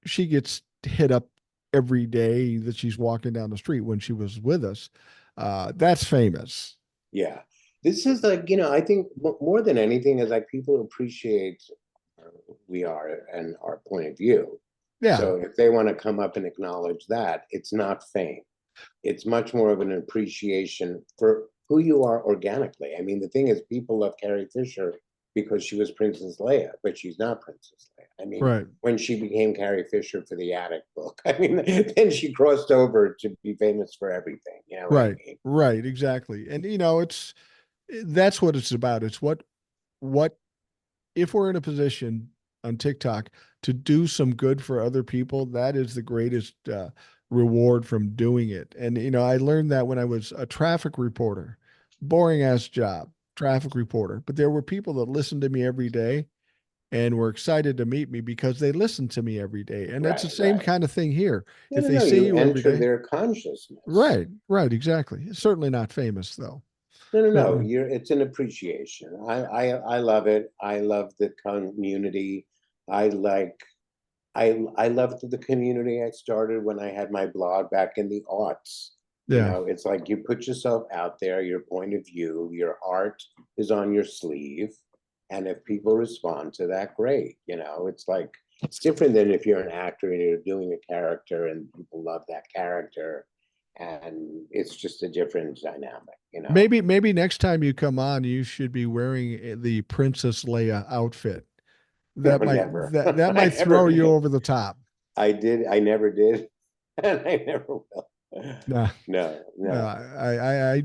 she gets hit up every day that she's walking down the street when she was with us. That's famous. Yeah. This is like, I think more than anything is like people appreciate who we are and our point of view. Yeah. So if they want to come up and acknowledge that, it's not fame. It's much more of an appreciation for who you are organically. I mean, the thing is, people love Carrie Fisher because she was Princess Leia, but she's not Princess Leia. I mean, Right. when she became Carrie Fisher for the Attic book, I mean, then she crossed over to be famous for everything. You know what I Right. mean? Right. Exactly. And that's what it's about. It's what if we're in a position on TikTok to do some good for other people, that is the greatest reward from doing it. And I learned that when I was a traffic reporter, boring ass job, traffic reporter. But there were people that listened to me every day and were excited to meet me because they listened to me every day. And that's the Right, same right. kind of thing here. No, If no, they no. see You you every enter day, their consciousness. right, right, exactly. It's certainly not famous though. No, no, no. Uh, It's an appreciation. I love it. I love the community. I like I loved the community I started when I had my blog back in the aughts. yeah, It's like you put yourself out there, your point of view, your art is on your sleeve. And if people respond to that, great. It's like it's different than if you're an actor and you're doing a character and people love that character. And it's just a different dynamic. maybe next time you come on, you should be wearing the Princess Leia outfit. No, That might never. that I might throw never. you over the top. I never did, and I never will. No, No, no, no,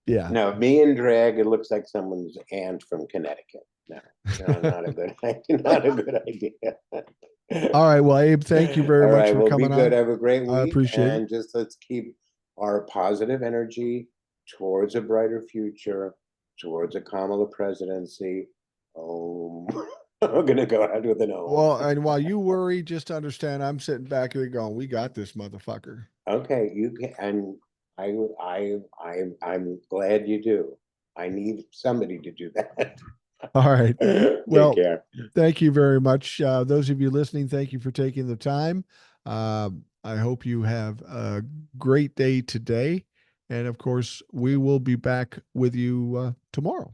yeah. no. Me and drag, it looks like someone's aunt from Connecticut. No, no, not a good idea. Not a good idea. All right. Well, Abe, thank you very All much right, for well, be coming good. on. Have a great I week, appreciate it. and just let's keep our positive energy towards a brighter future, towards a Kamala presidency. Oh, I'm gonna go out with an Well, oh. and while you worry, just understand I'm sitting back here going, we got this motherfucker. Okay, you can, and I'm glad you do. I need somebody to do that. All right. Take Well, care. thank you very much. Those of you listening, thank you for taking the time. I hope you have a great day today. And of course, we will be back with you tomorrow.